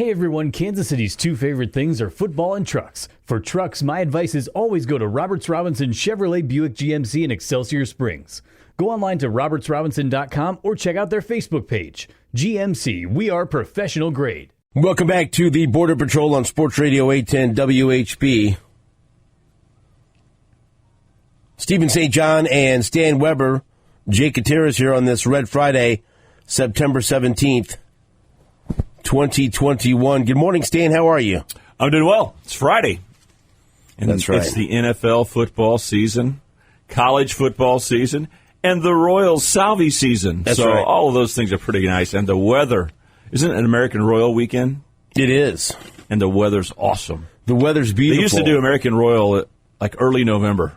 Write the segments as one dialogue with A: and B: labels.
A: Hey everyone, Kansas City's two favorite things are football and trucks. For trucks, my advice is always go to Roberts Robinson Chevrolet Buick GMC in Excelsior Springs. Go online to robertsrobinson.com or check out their Facebook page. GMC, we are professional grade.
B: Welcome back to the Border Patrol on Sports Radio 810 WHB. Stephen St. John and Stan Weber, Jake Gutierrez here on this Red Friday, September 17th. 2021. Good morning, Stan. How are you?
C: I'm doing well. It's Friday. And
B: That's right.
C: It's the NFL football season, college football season, and the Royals Salvi season.
B: That's
C: so
B: right.
C: all of those things are pretty nice. And the weather. Isn't it an American Royal weekend?
B: It is.
C: And the weather's awesome.
B: The weather's beautiful.
C: They used to do American Royal like early November.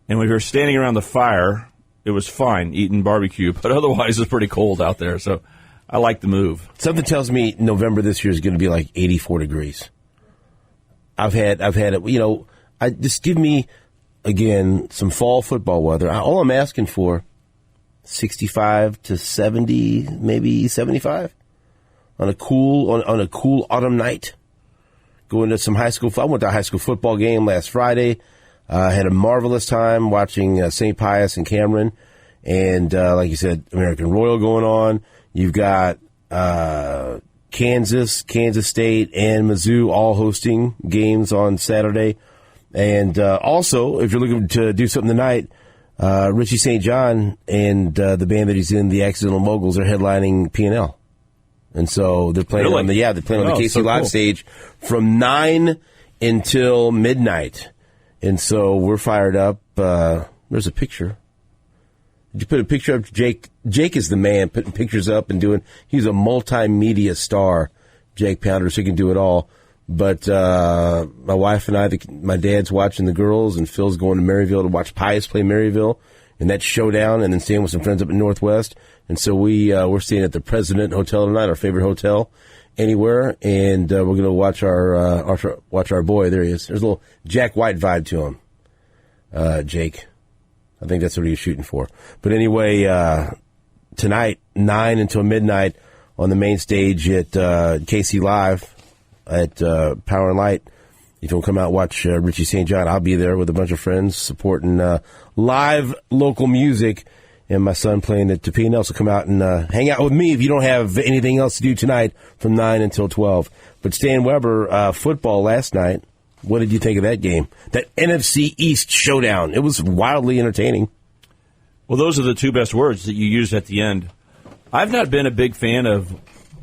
C: And when we were standing around the fire, it was fine eating barbecue. But otherwise, it's pretty cold out there. So I like the move.
B: Something tells me November this year is going to be like 84 degrees. I've had it, just give me, again, some fall football weather. All I'm asking for, 65 to 70, maybe 75 on a cool autumn night. Going to some high school. I went to a high school football game last Friday. I had a marvelous time watching St. Pius and Cameron. And like you said, American Royal going on. You've got Kansas State, and Mizzou all hosting games on Saturday. And also, if you're looking to do something tonight, Richie St. John and the band that he's in, the Accidental Moguls, are headlining P&L. And so they're playing on the KC Live stage from 9 until midnight. And so we're fired up. There's a picture. Did you put a picture up? Jake is the man putting pictures up and he's a multimedia star, Jake Pounder, so he can do it all. But my wife and I, my dad's watching the girls, and Phil's going to Maryville to watch Pius play Maryville, and that's showdown, and then staying with some friends up in Northwest. And so we're staying at the President Hotel tonight, our favorite hotel anywhere, and we're going to watch our boy. There he is. There's a little Jack White vibe to him, Jake. I think that's what he was shooting for. But anyway, tonight, 9 until midnight on the main stage at KC Live at Power and Light. If you'll come out and watch Richie St. John, I'll be there with a bunch of friends supporting live local music, and my son playing at P&L. So come out and hang out with me if you don't have anything else to do tonight from 9 until 12. But Stan Weber, football last night. What did you think of that game? That NFC East showdown. It was wildly entertaining.
C: Well, those are the two best words that you used at the end. I've not been a big fan of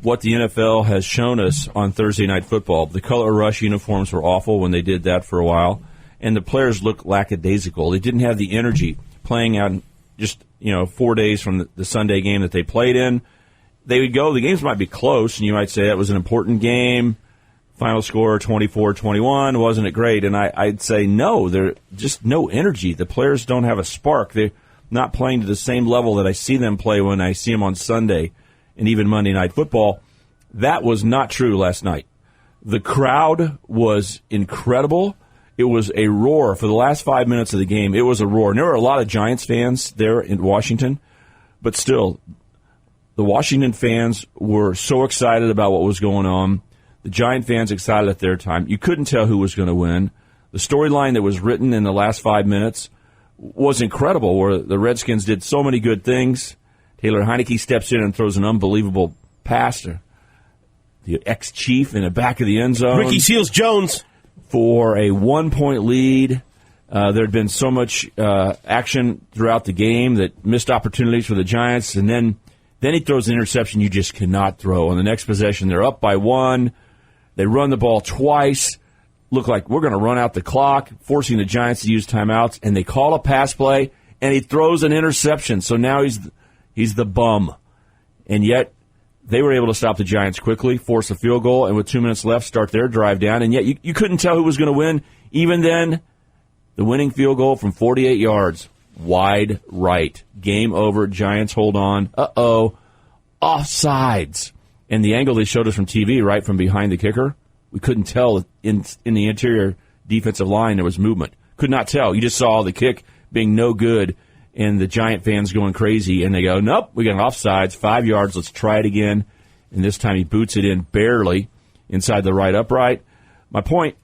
C: what the NFL has shown us on Thursday Night Football. The color rush uniforms were awful when they did that for a while, and the players looked lackadaisical. They didn't have the energy playing out just 4 days from the Sunday game that they played in. They would go, the games might be close, and you might say that was an important game. Final score 24-21. Wasn't it great? And I'd say no, there's just no energy. The players don't have a spark. They're not playing to the same level that I see them play when I see them on Sunday and even Monday Night Football. That was not true last night. The crowd was incredible. It was a roar for the last 5 minutes of the game. It was a roar. And there were a lot of Giants fans there in Washington, but still, the Washington fans were so excited about what was going on. The Giant fans excited at their time. You couldn't tell who was going to win. The storyline that was written in the last 5 minutes was incredible, where the Redskins did so many good things. Taylor Heineke steps in and throws an unbelievable pass to the ex-Chief in the back of the end zone.
B: Ricky Seals-Jones.
C: For a 1-point lead. There had been so much action throughout the game that missed opportunities for the Giants, and then he throws an interception you just cannot throw. On the next possession, they're up by 1. They run the ball twice, look like we're going to run out the clock, forcing the Giants to use timeouts, and they call a pass play, and he throws an interception. So now he's the bum. And yet they were able to stop the Giants quickly, force a field goal, and with 2 minutes left, start their drive down. And yet you couldn't tell who was going to win. Even then, the winning field goal from 48 yards, wide right. Game over. Giants hold on. Offsides. And the angle they showed us from TV, right from behind the kicker, we couldn't tell in the interior defensive line there was movement. Could not tell. You just saw the kick being no good and the Giant fans going crazy. And they go, nope, we got an offsides, 5 yards, let's try it again. And this time he boots it in barely. inside the right upright. My point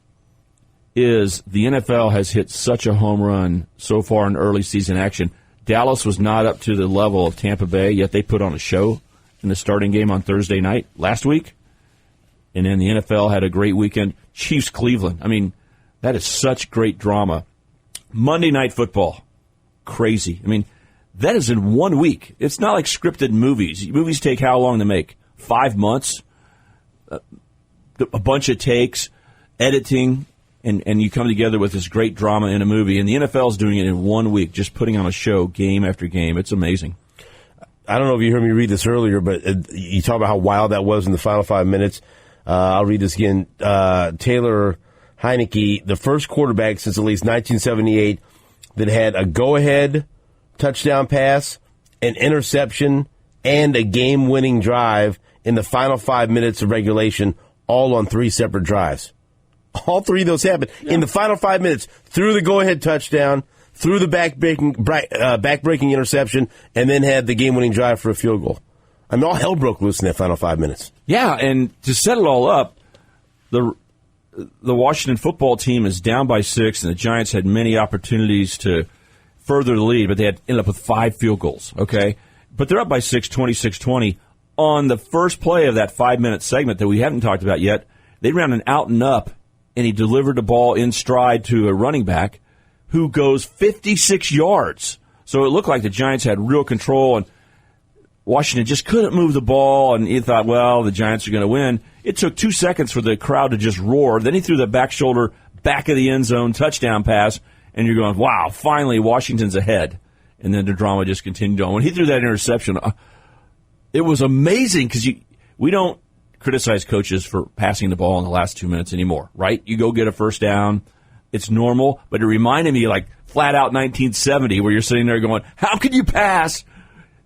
C: is the NFL has hit such a home run so far in early season action. Dallas was not up to the level of Tampa Bay, yet they put on a show in the starting game on Thursday night last week. And then the NFL had a great weekend. Chiefs, Cleveland. I mean, that is such great drama. Monday Night Football. Crazy. I mean, that is in 1 week. It's not like scripted movies. Movies take how long to make? 5 months? A bunch of takes, editing, and you come together with this great drama in a movie. And the NFL is doing it in 1 week, just putting on a show game after game. It's amazing.
B: I don't know if you heard me read this earlier, but you talk about how wild that was in the final 5 minutes. I'll read this again. Taylor Heineke, the first quarterback since at least 1978 that had a go-ahead touchdown pass, an interception, and a game-winning drive in the final 5 minutes of regulation, all on 3 separate drives. All 3 of those happened in the final 5 minutes, through the go-ahead touchdown, through the back-breaking interception, and then had the game-winning drive for a field goal. I mean, all hell broke loose in that final 5 minutes.
C: Yeah, and to set it all up, the Washington football team is down by 6, and the Giants had many opportunities to further the lead, but they ended up with 5 field goals, okay? But they're up by 6, 26-20. On the first play of that 5-minute segment that we haven't talked about yet, they ran an out and up, and he delivered the ball in stride to a running back who goes 56 yards. So it looked like the Giants had real control, and Washington just couldn't move the ball, and he thought, well, the Giants are going to win. It took 2 seconds for the crowd to just roar. Then he threw the back shoulder, back of the end zone, touchdown pass, and you're going, wow, finally Washington's ahead. And then the drama just continued on. When he threw that interception, it was amazing because we don't criticize coaches for passing the ball in the last 2 minutes anymore, right? You go get a first down. It's normal, but it reminded me like flat out 1970 where you're sitting there going, how could you pass?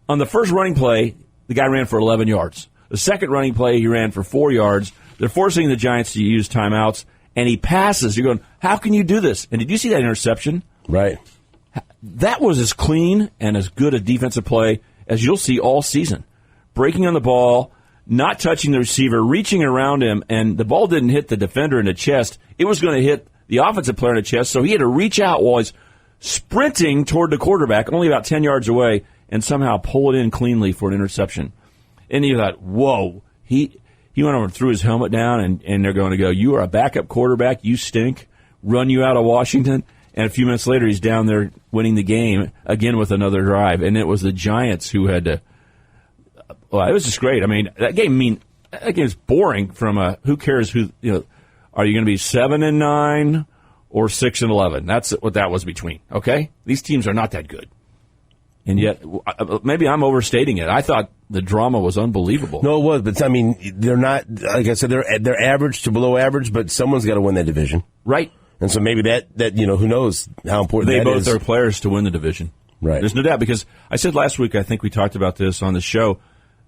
C: On the first running play, the guy ran for 11 yards. The second running play, he ran for 4 yards. They're forcing the Giants to use timeouts, and he passes. You're going, how can you do this? And did you see that interception?
B: Right.
C: That was as clean and as good a defensive play as you'll see all season. Breaking on the ball, not touching the receiver, reaching around him, and the ball didn't hit the defender in the chest. It was going to hit the offensive player in the chest, so he had to reach out while he's sprinting toward the quarterback, only about 10 yards away, and somehow pull it in cleanly for an interception. And you thought, whoa. He went over and threw his helmet down, and they're going to go, you are a backup quarterback, you stink, run you out of Washington. And a few minutes later, he's down there winning the game again with another drive. And it was the Giants who had to. Well, it was just great. I mean, that game's boring from a who cares who, are you going to be 7-9 or 6-11? That's what that was between. Okay? These teams are not that good. And yet, maybe I'm overstating it. I thought the drama was unbelievable.
B: No, it was, but I mean, they're not, like I said, they're average to below average, but someone's got to win that division.
C: Right.
B: And so maybe that who knows how important that is.
C: They both are players to win the division.
B: Right.
C: There's no doubt, because I said last week, I think we talked about this on the show,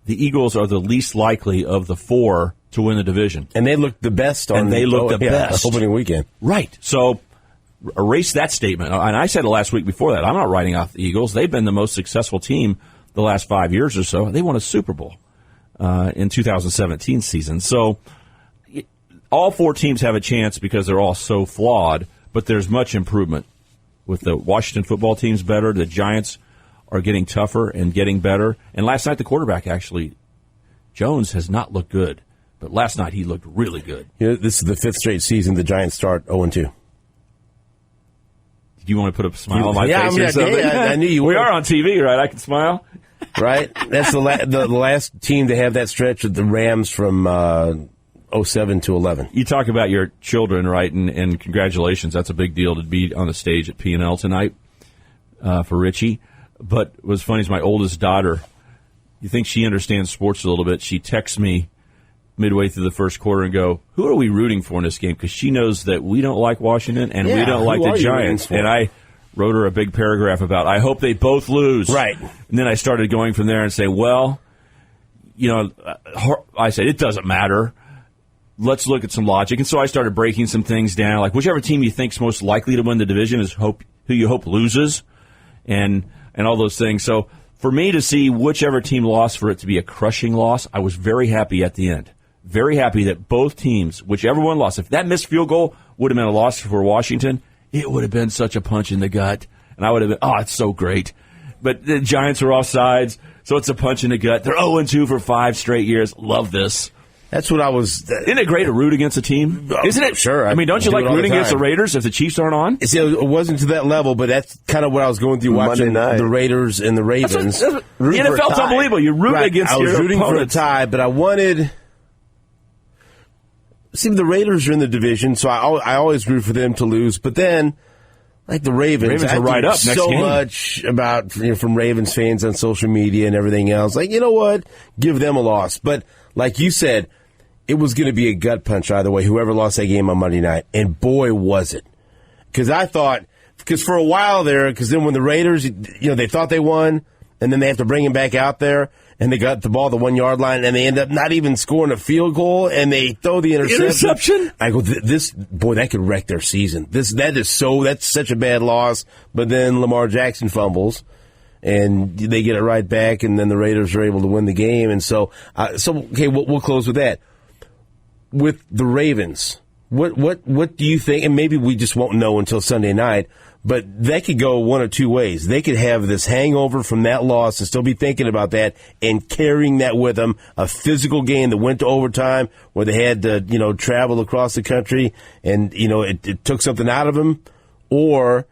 C: the Eagles are the least likely of the 4 to win the division.
B: And they looked the best on
C: best
B: opening weekend.
C: Right. So erase that statement. And I said it last week before that. I'm not writing off the Eagles. They've been the most successful team the last 5 years or so. They won a Super Bowl in 2017 season. So all 4 teams have a chance because they're all so flawed, but there's much improvement. With the Washington football teams better, the Giants are getting tougher and getting better. And last night, the quarterback, actually, Jones, has not looked good. But last night, he looked really good.
B: This is the 5th straight season the Giants start 0-2.
C: Do you want to put a smile on my face or something?
B: I knew you would.
C: We are on TV, right? I can smile.
B: Right? That's the last team to have that stretch of the Rams from 07 to 11.
C: You talk about your children, right? And congratulations. That's a big deal to be on the stage at P&L tonight for Richie. But what's funny is my oldest daughter, you think she understands sports a little bit. She texts me midway through the first quarter and go, who are we rooting for in this game? Because she knows that we don't like Washington and we don't like the Giants. And I wrote her a big paragraph about, I hope they both lose.
B: Right.
C: And then I started going from there and say, well, I said, it doesn't matter. Let's look at some logic. And so I started breaking some things down, like whichever team you think's most likely to win the division is who you hope loses, and all those things. So for me to see whichever team lost, for it to be a crushing loss, I was very happy at the end. very happy that both teams, whichever one lost, if that missed field goal would have been a loss for Washington, it would have been such a punch in the gut. And I would have been, oh, it's so great. But the Giants are offsides, so it's a punch in the gut. They're 0-2 for 5 straight years. Love this.
B: That's what I was...
C: Isn't it great to root against a team? Isn't it?
B: Sure.
C: I mean, don't you like rooting against the Raiders if the Chiefs aren't on?
B: It wasn't to that level, but that's kind of what I was going through watching the Raiders and the Ravens.
C: The NFL's unbelievable. You're rooting against your opponents. I was rooting for a tie, but I wanted... See, the Raiders are in the division, so I always root for them to lose. But then, like the Ravens are right up next
B: so
C: game.
B: much about from Ravens fans on social media and everything else. Like, you know what? Give them a loss. But like you said, it was going to be a gut punch either way, whoever lost that game on Monday night. And boy, was it. Because I thought, because for a while there, because then when the Raiders, they thought they won, and then they have to bring him back out there, and they got the ball at the 1 yard line, and they end up not even scoring a field goal, and they throw the interception. I go, that could wreck their season. That's such a bad loss. But then Lamar Jackson fumbles, and they get it right back, and then the Raiders are able to win the game. And okay, we'll close with that. With the Ravens, what do you think? And maybe we just won't know until Sunday night. But that could go one of two ways. They could have this hangover from that loss and still be thinking about that and carrying that with them. A physical game that went to overtime where they had to, travel across the country and, it took something out of them. Or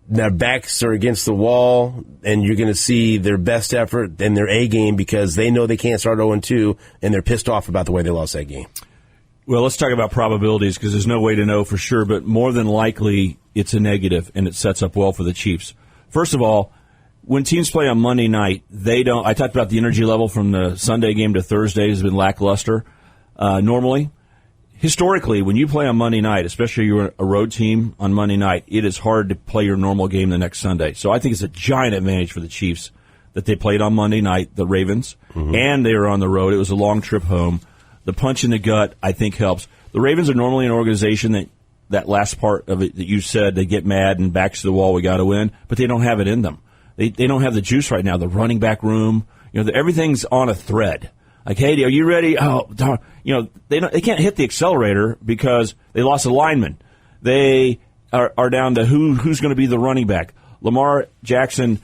B: their backs are against the wall and you're going to see their best effort and their A game because they know they can't start 0-2 and they're pissed off about the way they lost that game.
C: Well, let's talk about probabilities because there's no way to know for sure, but more than likely it's a negative and it sets up well for the Chiefs. First of all, when teams play on Monday night, I talked about the energy level from the Sunday game to Thursday has been lackluster normally. Historically, when you play on Monday night, especially you're a road team on Monday night, it is hard to play your normal game the next Sunday. So I think it's a giant advantage for the Chiefs that they played on Monday night, the Ravens, and they were on the road. It was a long trip home. The punch in the gut, I think, helps. The Ravens are normally an organization that last part of it that you said, they get mad and backs to the wall, we got to win, but they don't have it in them. They don't have the juice right now. The running back room, everything's on a thread. Like, hey, are you ready? Oh, darn. They can't hit the accelerator because they lost a lineman. They are down to who's going to be the running back. Lamar Jackson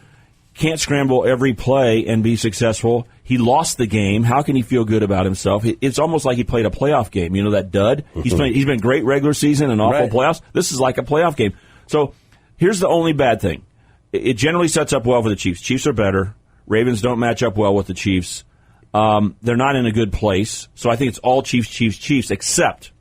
C: can't scramble every play and be successful. He lost the game. How can he feel good about himself? It's almost like he played a playoff game. That dud? He's been great regular season and awful playoffs. This is like a playoff game. So here's the only bad thing. It generally sets up well for the Chiefs. Chiefs are better. Ravens don't match up well with the Chiefs. They're not in a good place. So I think it's all Chiefs, except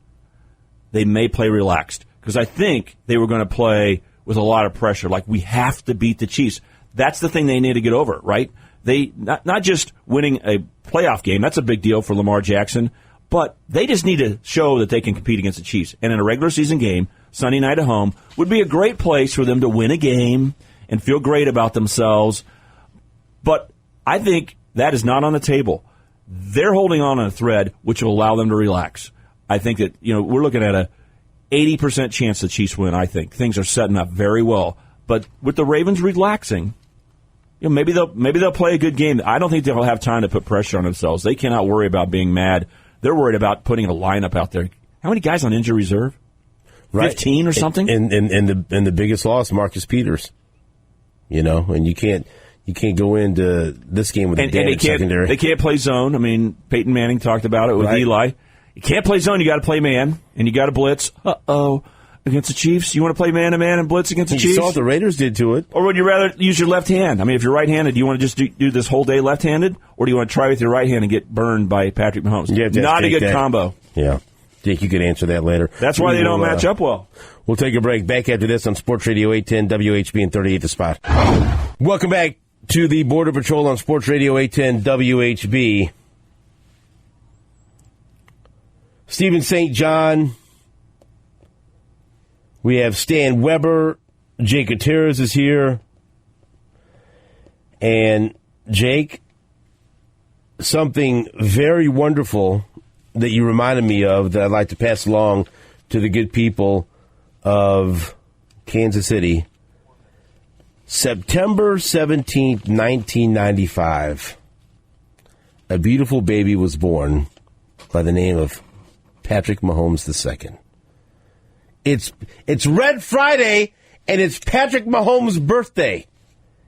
C: they may play relaxed. Because I think they were going to play with a lot of pressure. Like, we have to beat the Chiefs. That's the thing they need to get over, right? They not just winning a playoff game, that's a big deal for Lamar Jackson, but they just need to show that they can compete against the Chiefs. And in a regular season game, Sunday night at home, would be a great place for them to win a game and feel great about themselves. But I think that is not on the table. They're holding on a thread, which will allow them to relax. I think that, we're looking at a 80% chance the Chiefs win, I think. Things are setting up very well. But with the Ravens relaxing, maybe they'll play a good game. I don't think they'll have time to put pressure on themselves. They cannot worry about being mad. They're worried about putting a lineup out there. How many guys on injury reserve? 15 or something?
B: And the biggest loss, Marcus Peters. And you can't go into this game with a damaged secondary.
C: They can't play zone. I mean, Peyton Manning talked about it with Eli. You can't play zone. You got to play man, and you got to blitz. Against the Chiefs? You want to play man-to-man and blitz against the Chiefs?
B: You saw what the Raiders did to it.
C: Or would you rather use your left hand? I mean, if you're right-handed, do you want to just do this whole day left-handed? Or do you want to try with your right hand and get burned by Patrick Mahomes? Not a good combo.
B: Yeah. Jake, you could answer that later.
C: That's why they don't match up well.
B: We'll take a break. Back after this on Sports Radio 810 WHB and 38 The Spot. Welcome back to the Border Patrol on Sports Radio 810 WHB. Stephen St. John. We have Stan Weber. Jake Gutierrez is here. And Jake, something very wonderful that you reminded me of that I'd like to pass along to the good people of Kansas City. September 17th, 1995, a beautiful baby was born by the name of Patrick Mahomes II. It's Red Friday, and it's Patrick Mahomes' birthday.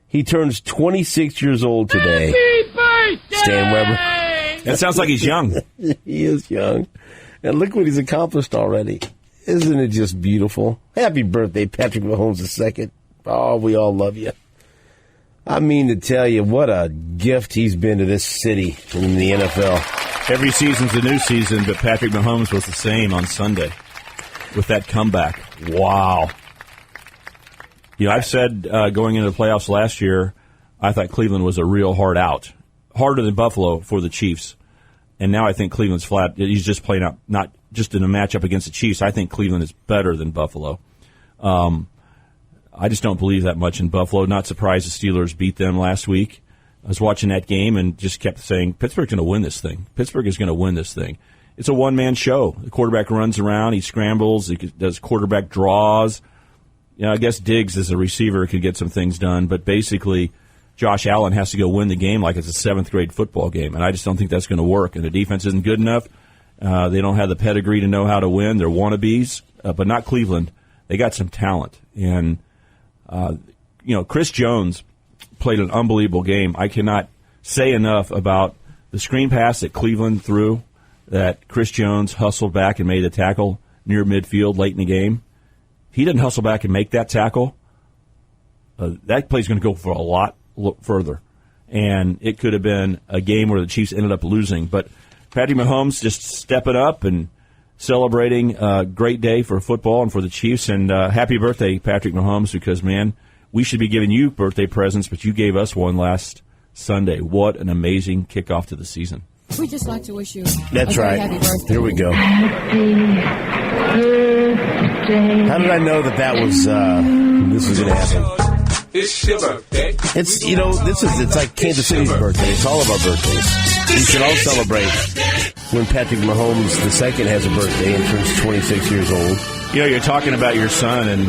B: He turns 26 years old today.
D: Happy birthday!
B: Stan Weber.
C: That sounds like he's young.
B: He is young. And look what he's accomplished already. Isn't it just beautiful? Happy birthday, Patrick Mahomes II. Oh, we all love you. I mean to tell you, what a gift he's been to this city in the NFL.
C: Every season's a new season, but Patrick Mahomes was the same on Sunday with that comeback. Wow. You know, I've said going into the playoffs last year, I thought Cleveland was a real hard out. Harder than Buffalo for the Chiefs. And now I think Cleveland's flat. He's just playing out, not just in a matchup against the Chiefs. I think Cleveland is better than Buffalo. I just don't believe that much in Buffalo. Not surprised the Steelers beat them last week. I was watching that game and just kept saying, Pittsburgh's going to win this thing. Pittsburgh is going to win this thing. It's a one-man show. The quarterback runs around, he scrambles, he does quarterback draws. You know, I guess Diggs as a receiver could get some things done, but basically Josh Allen has to go win the game like it's a seventh-grade football game, and I just don't think that's going to work. And the defense isn't good enough. They don't have the pedigree to know how to win. They're wannabes, but not Cleveland. They got some talent. And, Chris Jones played an unbelievable game. I cannot say enough about the screen pass that Cleveland threw, that Chris Jones hustled back and made the tackle near midfield late in the game. If he didn't hustle back and make that tackle, that play's going to go for a lot further. And it could have been a game where the Chiefs ended up losing. But Patrick Mahomes just stepping up and celebrating a great day for football and for the Chiefs. And happy birthday, Patrick Mahomes, because, man, we should be giving you birthday presents, but you gave us one last Sunday. What an amazing kickoff to the season.
E: We'd just like to wish you
B: That's
E: a
B: right.
E: happy birthday.
B: Here we go. How did I know that was this was going to happen?
D: It's your birthday.
B: It's like Kansas City's birthday. It's all of our birthdays. We should all celebrate when Patrick Mahomes II has a birthday and turns 26 years old.
C: You know, you're talking about your son and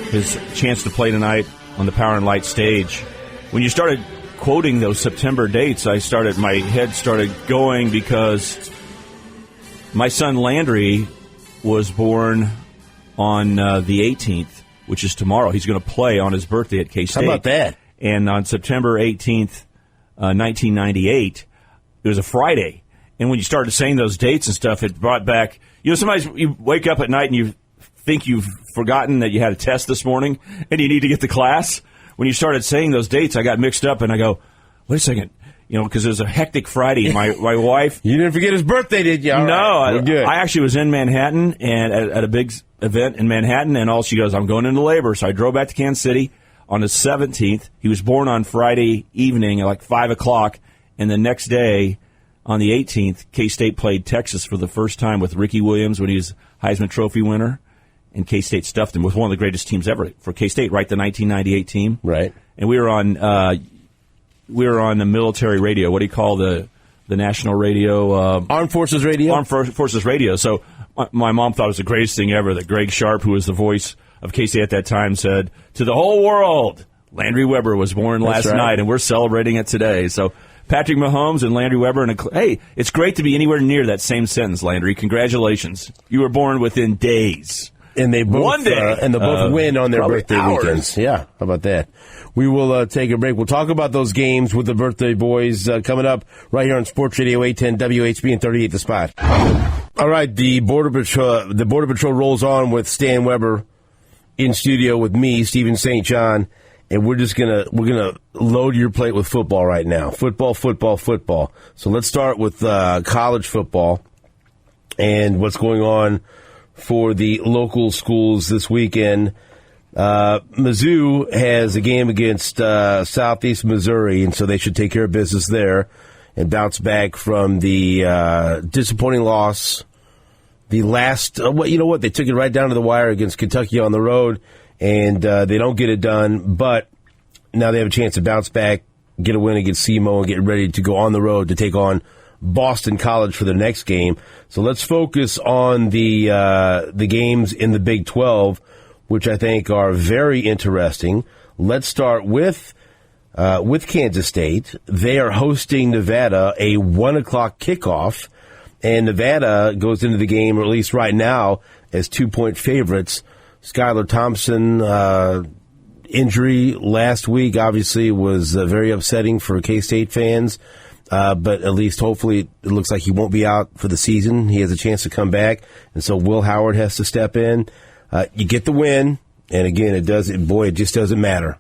C: his chance to play tonight on the Power and Light stage. When you started quoting those September dates, my head started going because my son Landry was born on the 18th, which is tomorrow. He's going to play on his birthday at K-State.
B: How about that?
C: And on September 18th, 1998, it was a Friday. And when you started saying those dates and stuff, it brought back, sometimes you wake up at night and you think you've forgotten that you had a test this morning and you need to get to class. When you started saying those dates, I got mixed up and I go, wait a second, because it was a hectic Friday. My wife.
B: You didn't forget his birthday, did you? All right.
C: No, I actually was in Manhattan and at a big event in Manhattan, and all she goes, I'm going into labor. So I drove back to Kansas City on the 17th. He was born on Friday evening at like 5 o'clock, and the next day on the 18th, K-State played Texas for the first time with Ricky Williams when he was Heisman Trophy winner. And K-State stuffed him with one of the greatest teams ever for K-State, right? The 1998 team,
B: right? And
C: we were on the military radio. What do you call the national radio?
B: Armed Forces Radio.
C: Armed Forces Radio. So my mom thought it was the greatest thing ever that Greg Sharp, who was the voice of K-State at that time, said to the whole world, Landry Weber was born last night, and we're celebrating it today. So Patrick Mahomes and Landry Weber, and hey, it's great to be anywhere near that same sentence, Landry. Congratulations, you were born within days.
B: And they both
C: one day,
B: and they both win on their birthday weekends. Yeah, how about that? We will take a break. We'll talk about those games with the birthday boys coming up right here on Sports Radio 810 WHB and 38 The Spot. All right, the Border Patrol rolls on with Stan Weber in studio with me, Stephen St. John, and we're gonna load your plate with football right now. Football. So let's start with college football and what's going on for the local schools this weekend. Mizzou has a game against Southeast Missouri, and so they should take care of business there and bounce back from the disappointing loss. The last, they took it right down to the wire against Kentucky on the road, and they don't get it done, but now they have a chance to bounce back, get a win against SEMO, and get ready to go on the road to take on Boston College for their next game. So let's focus on the games in the Big 12, which I think are very interesting. Let's start with Kansas State. They are hosting Nevada, a 1:00 kickoff, And Nevada goes into the game, or at least right now, as 2-point favorites. Skylar Thompson, injury last week obviously was very upsetting for K-State fans. But at least hopefully it looks like he won't be out for the season. He has a chance to come back. And so Will Howard has to step in. You get the win. And again, it just doesn't matter.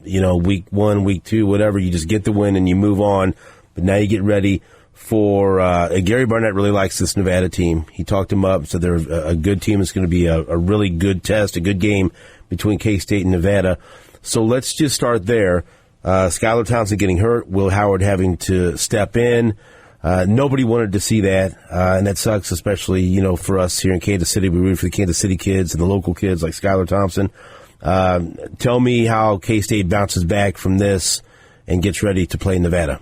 B: Week 1, week 2, whatever, you just get the win and you move on. But now you get ready for, Gary Barnett really likes this Nevada team. He talked them up, so they're a good team. It's going to be a really good test, a good game between K-State and Nevada. So let's just start there. Skylar Thompson getting hurt, Will Howard having to step in. Nobody wanted to see that, and that sucks, especially, for us here in Kansas City. We root for the Kansas City kids and the local kids like Skylar Thompson. Tell me how K-State bounces back from this and gets ready to play Nevada.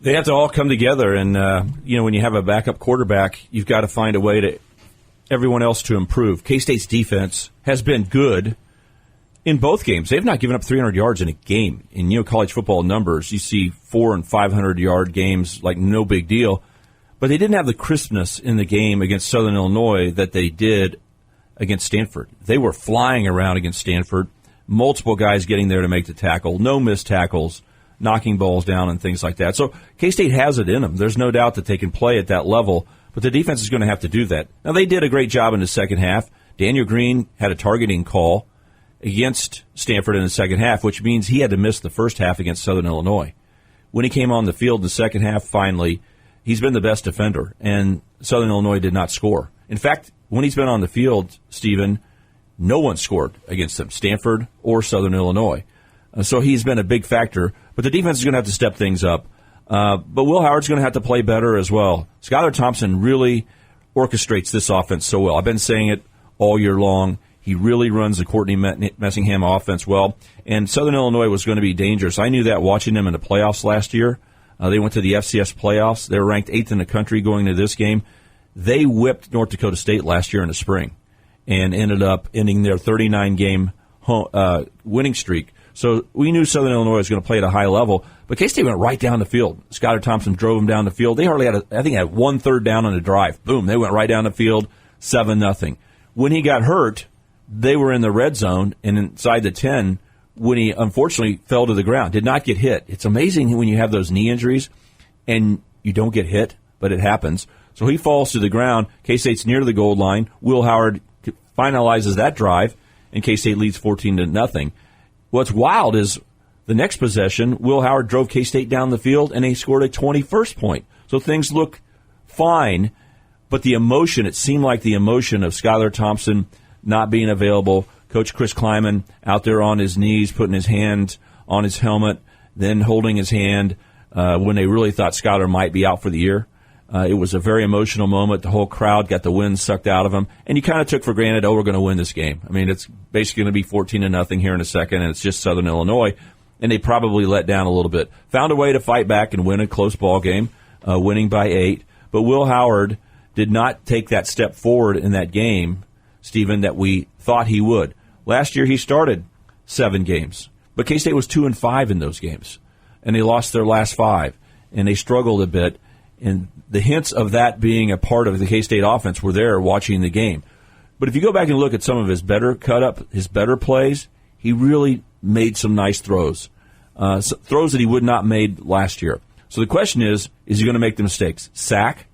C: They have to all come together, and, when you have a backup quarterback, you've got to find a way to everyone else to improve. K-State's defense has been good in both games. They've not given up 300 yards in a game. In college football numbers, you see 400 and 500-yard games like no big deal. But they didn't have the crispness in the game against Southern Illinois that they did against Stanford. They were flying around against Stanford, multiple guys getting there to make the tackle, no missed tackles, knocking balls down and things like that. So K-State has it in them. There's no doubt that they can play at that level, but the defense is going to have to do that. Now, they did a great job in the second half. Daniel Green had a targeting call against Stanford in the second half, which means he had to miss the first half against Southern Illinois. When he came on the field in the second half, finally, he's been the best defender, and Southern Illinois did not score. In fact, when he's been on the field, Stephen, no one scored against him, Stanford or Southern Illinois. So he's been a big factor, but the defense is going to have to step things up. But Will Howard's going to have to play better as well. Skylar Thompson really orchestrates this offense so well. I've been saying it all year long. He really runs the Courtney Messingham offense well. And Southern Illinois was going to be dangerous. I knew that watching them in the playoffs last year. They went to the FCS playoffs. They were ranked 8th in the country going into this game. They whipped North Dakota State last year in the spring and ended up ending their 39-game winning streak. So we knew Southern Illinois was going to play at a high level, but K-State went right down the field. Skylar Thompson drove them down the field. They hardly had, one third down on the drive. Boom, they went right down the field, 7-0. When he got hurt, they were in the red zone and inside the 10 when he unfortunately fell to the ground, did not get hit. It's amazing when you have those knee injuries and you don't get hit, but it happens. So he falls to the ground. K-State's near the goal line. Will Howard finalizes that drive, and K-State leads 14-0. What's wild is the next possession, Will Howard drove K-State down the field, and he scored a 21st point. So things look fine, but the emotion, it seemed like the emotion of Skylar Thompson not being available, Coach Chris Kleiman out there on his knees, putting his hand on his helmet, then holding his hand when they really thought Skylar might be out for the year. It was a very emotional moment. The whole crowd got the wind sucked out of them, and you kind of took for granted, we're going to win this game. I mean, it's basically going to be 14-0 here in a second, and it's just Southern Illinois, and they probably let down a little bit. Found a way to fight back and win a close ball game, winning by 8. But Will Howard did not take that step forward in that game, Stephen, that we thought he would. Last year he started 7 games, but K-State was 2-5 in those games, and they lost their last 5, and they struggled a bit. And the hints of that being a part of the K-State offense were there watching the game. But if you go back and look at some of his better his better plays, he really made some nice throws. Throws that he would not made last year. So the question is he going to make the mistakes? Sack,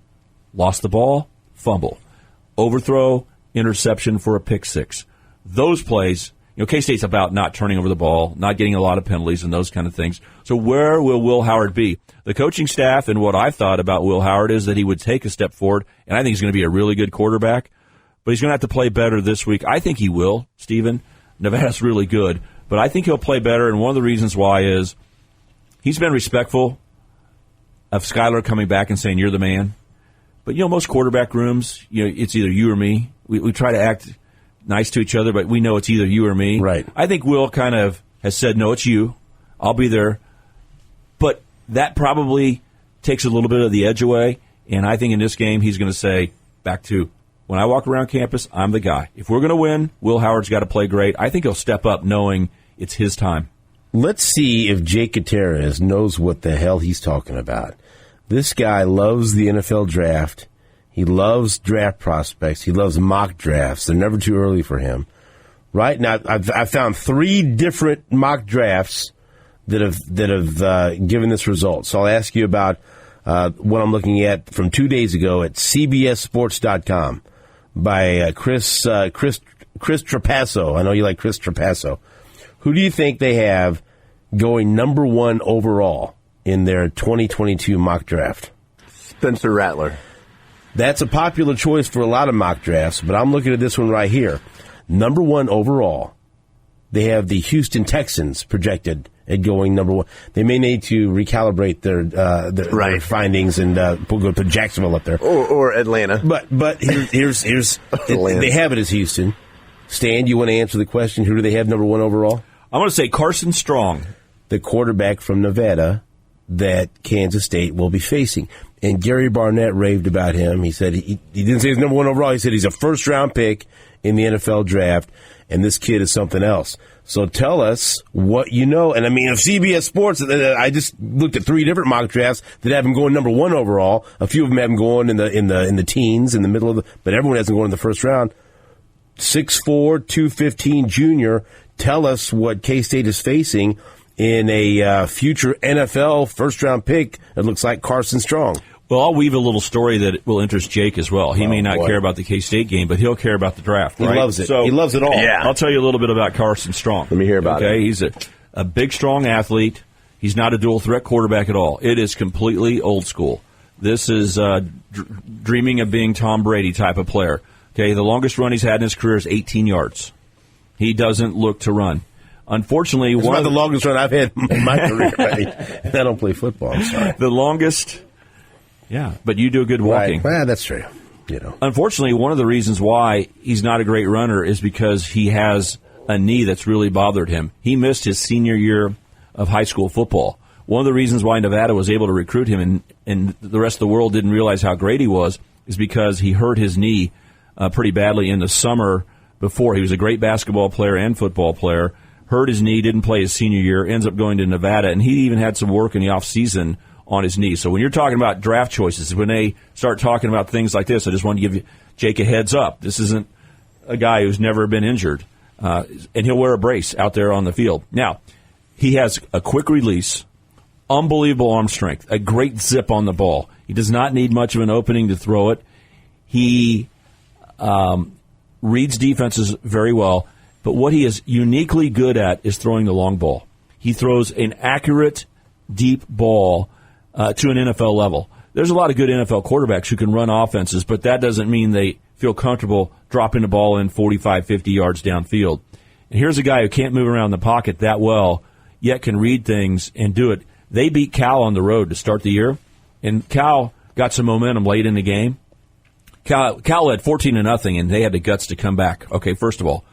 C: lost the ball, fumble, overthrow, interception for a pick 6. Those plays, K-State's about not turning over the ball, not getting a lot of penalties and those kind of things. So where will Will Howard be? The coaching staff and what I've thought about Will Howard is that he would take a step forward, and I think he's going to be a really good quarterback, but he's going to have to play better this week. I think he will, Stephen. Nevada's really good, but I think he'll play better, and one of the reasons why is he's been respectful of Skylar coming back and saying, you're the man. But, most quarterback rooms, it's either you or me. We try to act nice to each other, but we know it's either you or me.
B: Right.
C: I think Will kind of has said, no, it's you. I'll be there. But that probably takes a little bit of the edge away, and I think in this game he's going to say, back to, when I walk around campus, I'm the guy. If we're going to win, Will Howard's got to play great. I think he'll step up knowing it's his time.
B: Let's see if Jake Gutierrez knows what the hell he's talking about. This guy loves the NFL draft. He loves draft prospects. He loves mock drafts. They're never too early for him. Right now, I've found 3 different mock drafts that have given this result. So I'll ask you about what I'm looking at from 2 days ago at CBSSports.com by Chris Trapasso. I know you like Chris Trapasso. Who do you think they have going number 1 overall in their 2022 mock draft?
E: Spencer Rattler.
B: That's a popular choice for a lot of mock drafts, but I'm looking at this one right here. Number 1 overall, they have the Houston Texans projected at going number 1. They may need to recalibrate their findings and put Jacksonville up there.
E: Or Atlanta.
B: But here's they have it as Houston. Stan, you want to answer the question? Who do they have number 1 overall?
C: I want to say Carson Strong,
B: the quarterback from Nevada that Kansas State will be facing. And Gary Barnett raved about him. He said he didn't say he's number 1 overall. He said he's a first-round pick in the NFL draft, and this kid is something else. So tell us what you know. And I mean, of CBS Sports, I just looked at 3 different mock drafts that have him going number 1 overall. A few of them have him going in the teens, in the middle of but everyone has him going in the first round. 6'4", 215 junior. Tell us what K-State is facing in a future NFL first-round pick. It looks like Carson Strong.
C: Well, I'll weave a little story that will interest Jake as well. He may not care about the K-State game, but he'll care about the draft. Right?
B: He loves it.
C: So,
B: he loves it all.
E: Yeah.
C: I'll tell you a little bit about Carson Strong.
E: Let me hear about it.
C: He's a big, strong athlete. He's not a dual-threat quarterback at all. It is completely old school. This is dreaming of being Tom Brady type of player. Okay, the longest run he's had in his career is 18 yards. He doesn't look to run. Unfortunately,
B: it's not the longest run I've had in my career. Right? I don't play football. I'm sorry.
C: The longest, yeah, but you do good walking.
B: Right. Well, that's true. You know.
C: Unfortunately, one of the reasons why he's not a great runner is because he has a knee that's really bothered him. He missed his senior year of high school football. One of the reasons why Nevada was able to recruit him and the rest of the world didn't realize how great he was is because he hurt his knee pretty badly in the summer before. He was a great basketball player and football player. Hurt his knee, didn't play his senior year, ends up going to Nevada, and he even had some work in the offseason on his knee. So when you're talking about draft choices, when they start talking about things like this, I just want to give Jake a heads up. This isn't a guy who's never been injured, and he'll wear a brace out there on the field. Now, he has a quick release, unbelievable arm strength, a great zip on the ball. He does not need much of an opening to throw it. He reads defenses very well. But what he is uniquely good at is throwing the long ball. He throws an accurate, deep ball to an NFL level. There's a lot of good NFL quarterbacks who can run offenses, but that doesn't mean they feel comfortable dropping the ball in 45, 50 yards downfield. And here's a guy who can't move around the pocket that well, yet can read things and do it. They beat Cal on the road to start the year, and Cal got some momentum late in the game. Cal led 14-0, and they had the guts to come back. Okay, first of all.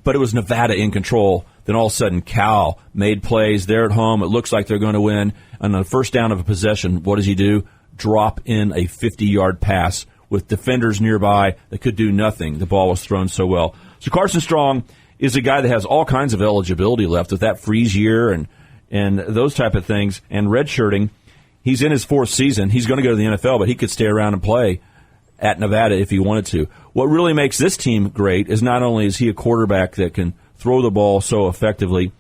C: But it was Nevada in control. Then all of a sudden, Cal made plays. They're at home. It looks like they're going to win. On the first down of a possession, what does he do? Drop in a 50-yard pass with defenders nearby that could do nothing. The ball was thrown so well. So Carson Strong is a guy that has all kinds of eligibility left with that freeze year and those type of things. And redshirting, he's in his 4th season. He's going to go to the NFL, but he could stay around and play at Nevada if he wanted to. What really makes this team great is not only is he a quarterback that can throw the ball so effectively,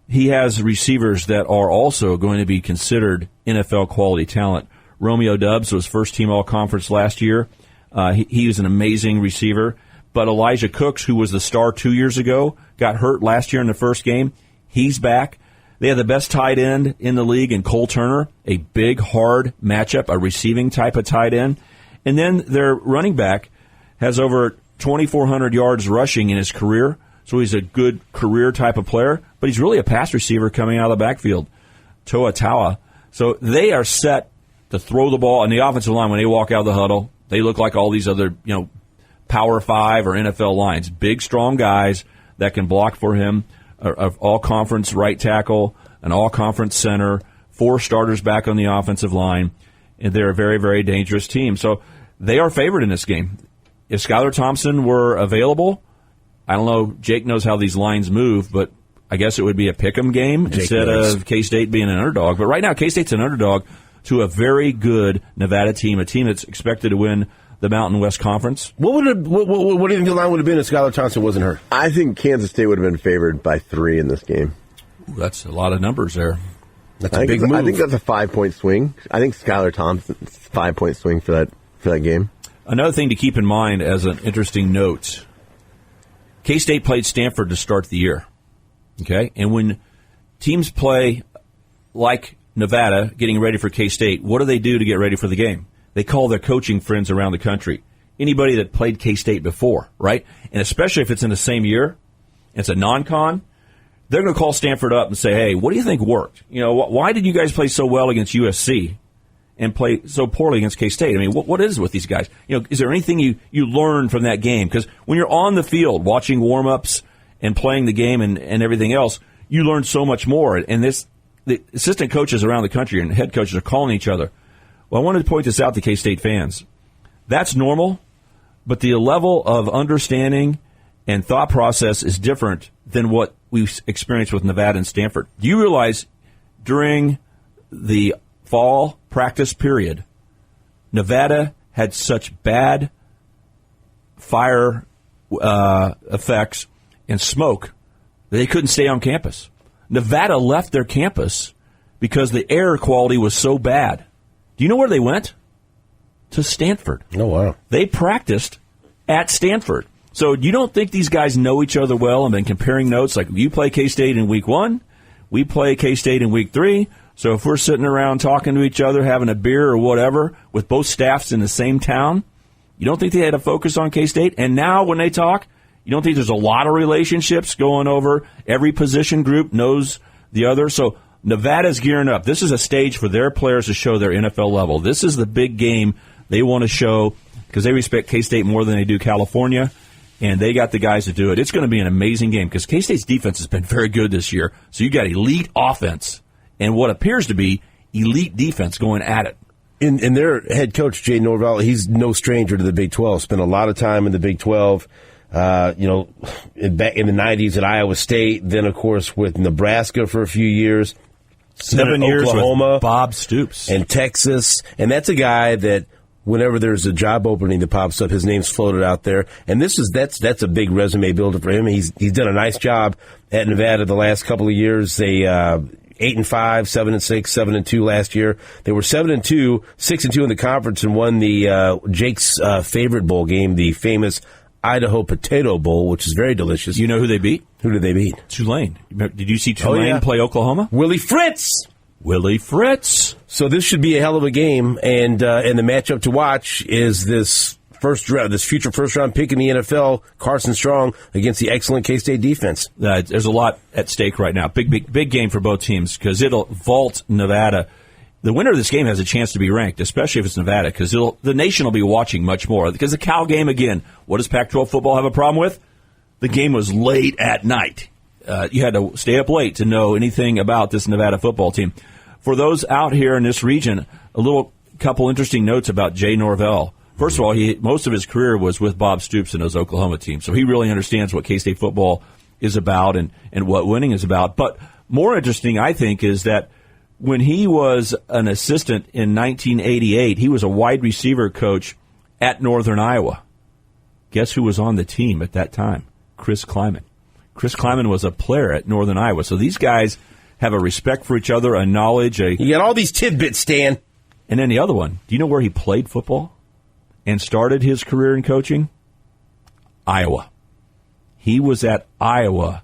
C: he has receivers that are also going to be considered NFL quality talent. Romeo Doubs was first-team All-Conference last year. He was an amazing receiver. But Elijah Cooks, who was the star 2 years ago, got hurt last year in the first game. He's back. They have the best tight end in the league in Cole Turner, a big, hard matchup, a receiving type of tight end. And then their running back has over 2,400 yards rushing in his career, so he's a good career type of player, but he's really a pass receiver coming out of the backfield, Toa Taua. So they are set to throw the ball, and the offensive line, when they walk out of the huddle, they look like all these other, Power 5 or NFL lines. Big, strong guys that can block for him, all-conference right tackle, an all-conference center, 4 starters back on the offensive line, and they're a very, very dangerous team. So they are favored in this game. If Skylar Thompson were available, I don't know, Jake knows how these lines move, but I guess it would be a pick'em game instead of K-State being an underdog. But right now, K-State's an underdog to a very good Nevada team, a team that's expected to win the Mountain West Conference.
B: What do you think the line would have been if Skylar Thompson wasn't hurt?
E: I think Kansas State would have been favored by 3 in this game.
C: Ooh, that's a lot of numbers there.
B: That's a big move.
E: I think that's a 5-point swing. I think Skylar Thompson's 5-point swing for that game.
C: Another thing to keep in mind as an interesting note, K-State played Stanford to start the year. Okay? And when teams play like Nevada getting ready for K-State, what do they do to get ready for the game? They call their coaching friends around the country. Anybody that played K-State before, right? And especially if it's in the same year, it's a non-con, they're going to call Stanford up and say, hey, what do you think worked? You know, why did you guys play so well against USC and play so poorly against K-State? I mean, what is it with these guys? You know, is there anything you learned from that game? Because when you're on the field watching warm-ups and playing the game and everything else, you learn so much more. And the assistant coaches around the country and head coaches are calling each other. Well, I wanted to point this out to K-State fans. That's normal, but the level of understanding and thought process is different than what we've experienced with Nevada and Stanford. Do you realize during the fall practice period, Nevada had such bad fire effects and smoke that they couldn't stay on campus? Nevada left their campus because the air quality was so bad. Do you know where they went? To Stanford.
B: Oh, wow.
C: They practiced at Stanford. So you don't think these guys know each other well and been comparing notes? Like, you play K-State in week 1, we play K-State in week 3. So if we're sitting around talking to each other, having a beer or whatever, with both staffs in the same town, you don't think they had a focus on K-State? And now when they talk, you don't think there's a lot of relationships going over? Every position group knows the other. So Nevada's gearing up. This is a stage for their players to show their NFL level. This is the big game they want to show because they respect K-State more than they do California, and they got the guys to do it. It's going to be an amazing game because K-State's defense has been very good this year. So you got elite offense and what appears to be elite defense going at it.
B: And their head coach, Jay Norvell, he's no stranger to the Big 12. Spent a lot of time in the Big 12. Back in the 90s at Iowa State, then, of course, with Nebraska for a few years.
C: 7 years
B: Oklahoma,
C: with Bob Stoops.
B: And Texas. And that's a guy that whenever there's a job opening that pops up, his name's floated out there. And that's a big resume builder for him. He's done a nice job at Nevada the last couple of years. They 8-5, 7-6, 7-2 last year. They were 7-2, 6-2 in the conference, and won the Jake's favorite bowl game, the famous Idaho Potato Bowl, which is very delicious.
C: You know who they beat?
B: Who did they beat?
C: Tulane. Did you see Tulane play Oklahoma?
B: Willie Fritz.
C: So
B: this should be a hell of a game, and the matchup to watch is this future first round pick in the NFL, Carson Strong, against the excellent K-State defense.
C: There's a lot at stake right now. Big game for both teams because it'll vault Nevada. The winner of this game has a chance to be ranked, especially if it's Nevada, because the nation will be watching much more. Because the Cal game, again, what does Pac-12 football have a problem with? The game was late at night. You had to stay up late to know anything about this Nevada football team. For those out here in this region, couple interesting notes about Jay Norvell. First of all, most of his career was with Bob Stoops and those Oklahoma teams, so he really understands what K-State football is about and what winning is about. But more interesting, I think, is that when he was an assistant in 1988, he was a wide receiver coach at Northern Iowa. Guess who was on the team at that time? Chris Kleiman. Chris Kleiman was a player at Northern Iowa. So these guys have a respect for each other, a knowledge.
B: You got all these tidbits, Stan.
C: And then the other one, do you know where he played football and started his career in coaching? Iowa. He was at Iowa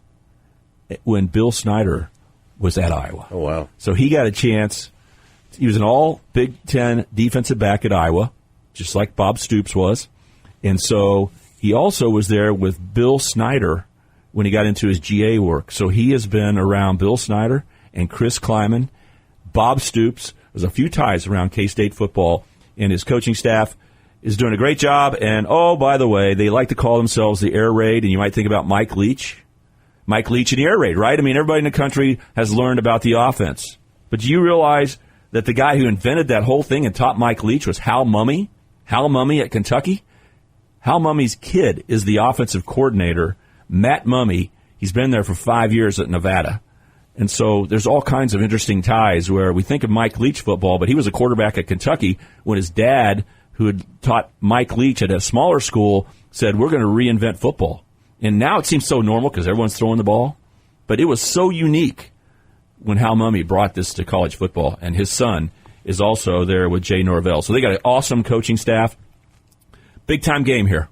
C: when Bill Snyder was at Iowa.
B: Oh, wow.
C: So he got a chance. He was an all Big Ten defensive back at Iowa, just like Bob Stoops was. And so he also was there with Bill Snyder when he got into his GA work. So he has been around Bill Snyder and Chris Kleiman, Bob Stoops. There's a few ties around K-State football, and his coaching staff is doing a great job. And, oh, by the way, they like to call themselves the Air Raid, and you might think about Mike Leach. Mike Leach and the Air Raid, right? I mean, everybody in the country has learned about the offense. But do you realize that the guy who invented that whole thing and taught Mike Leach was Hal Mumme? Hal Mumme at Kentucky? Hal Mumme's kid is the offensive coordinator, Matt Mumme. He's been there for 5 years at Nevada. And so there's all kinds of interesting ties where we think of Mike Leach football, but he was a quarterback at Kentucky when his dad, who had taught Mike Leach at a smaller school, said, we're going to reinvent football. And now it seems so normal because everyone's throwing the ball. But it was so unique when Hal Mumme brought this to college football. And his son is also there with Jay Norvell. So they got an awesome coaching staff. Big-time game here.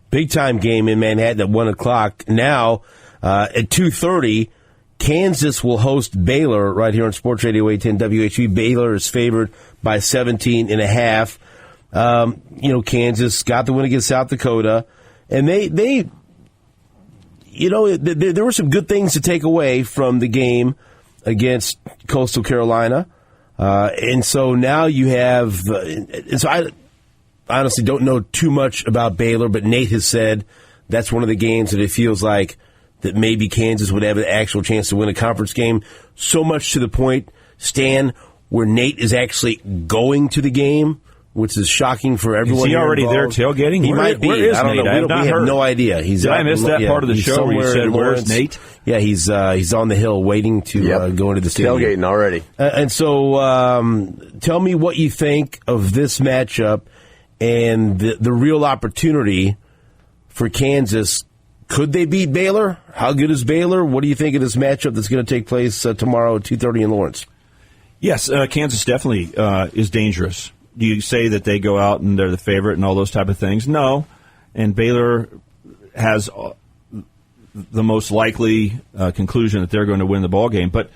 B: Big-time game in Manhattan at 1 o'clock. Now, at 2:30, Kansas will host Baylor right here on Sports Radio 810 WHB. Baylor is favored by 17.5. Kansas got the win against South Dakota. And there were some good things to take away from the game against Coastal Carolina. And so now you have I honestly don't know too much about Baylor, but Nate has said that's one of the games that it feels like that maybe Kansas would have an actual chance to win a conference game. So much to the point, Stan, where Nate is actually going to the game, which is shocking for everyone.
C: Is he already
B: involved.
C: there tailgating?
B: He might be.
C: Where is
B: I don't
C: Nate?
B: know. We have no idea.
C: Did I miss that part of the show where you said, where's Nate?
B: Yeah, he's on the hill waiting to go into the stadium.
E: Tailgating already.
B: And so tell me what you think of this matchup and the real opportunity for Kansas. Could they beat Baylor? How good is Baylor? What do you think of this matchup that's going to take place tomorrow at 2:30 in Lawrence?
C: Yes, Kansas definitely is dangerous. Do you say that they go out and they're the favorite and all those type of things? No. And Baylor has the most likely conclusion that they're going to win the ball game. But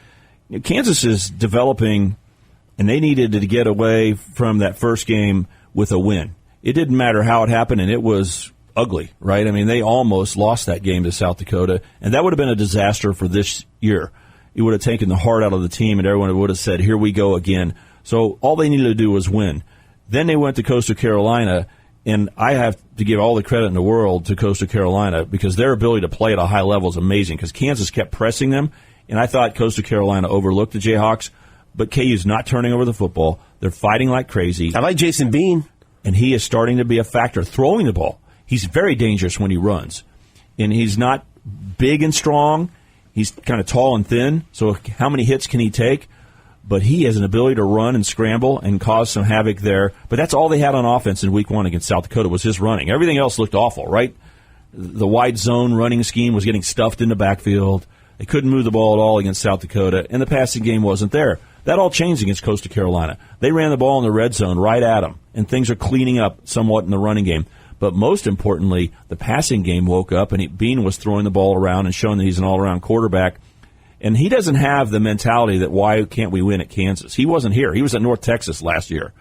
C: Kansas is developing, and they needed to get away from that first game with a win. It didn't matter how it happened, and it was ugly, right? I mean, they almost lost that game to South Dakota, and that would have been a disaster for this year. It would have taken the heart out of the team, and everyone would have said, here we go again. So all they needed to do was win. Then they went to Coastal Carolina, and I have to give all the credit in the world to Coastal Carolina because their ability to play at a high level is amazing because Kansas kept pressing them, and I thought Coastal Carolina overlooked the Jayhawks, but KU's not turning over the football. They're fighting like crazy.
B: I like Jason Bean.
C: And he is starting to be a factor throwing the ball. He's very dangerous when he runs. And he's not big and strong. He's kind of tall and thin, so how many hits can he take? But he has an ability to run and scramble and cause some havoc there. But that's all they had on offense in Week 1 against South Dakota was his running. Everything else looked awful, right? The wide zone running scheme was getting stuffed in the backfield. They couldn't move the ball at all against South Dakota, and the passing game wasn't there. That all changed against Coastal Carolina. They ran the ball in the red zone right at them, and things are cleaning up somewhat in the running game. But most importantly, the passing game woke up, and Bean was throwing the ball around and showing that he's an all-around quarterback. And he doesn't have the mentality that why can't we win at Kansas? He wasn't here. He was at North Texas last year.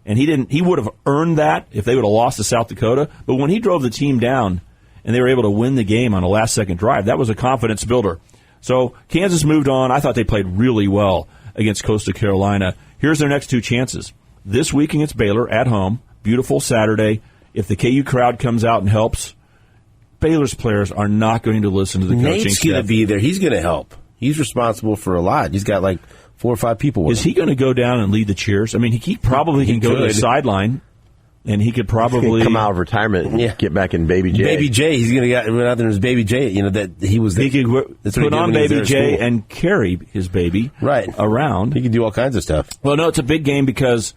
C: And he would have earned that if they would have lost to South Dakota. But when he drove the team down and they were able to win the game on a last-second drive, that was a confidence builder. So Kansas moved on. I thought they played really well against Coastal Carolina. Here's their next two chances. This week against Baylor at home, beautiful Saturday. If the KU crowd comes out and helps, Baylor's players are not going to listen to the coaching staff.
B: Nate's going to be there. He's going to help. He's responsible for a lot. He's got like 4 or 5 people with him.
C: Is he going to go down and lead the cheers? I mean, he probably can go to the sideline, and he could probably
E: come out of retirement and get back in Baby J.
B: Baby J. He's going to get out there as Baby J. You know that he was.
C: He could put on Baby J and carry his baby around.
B: He can do all kinds of stuff.
C: Well, no, it's a big game because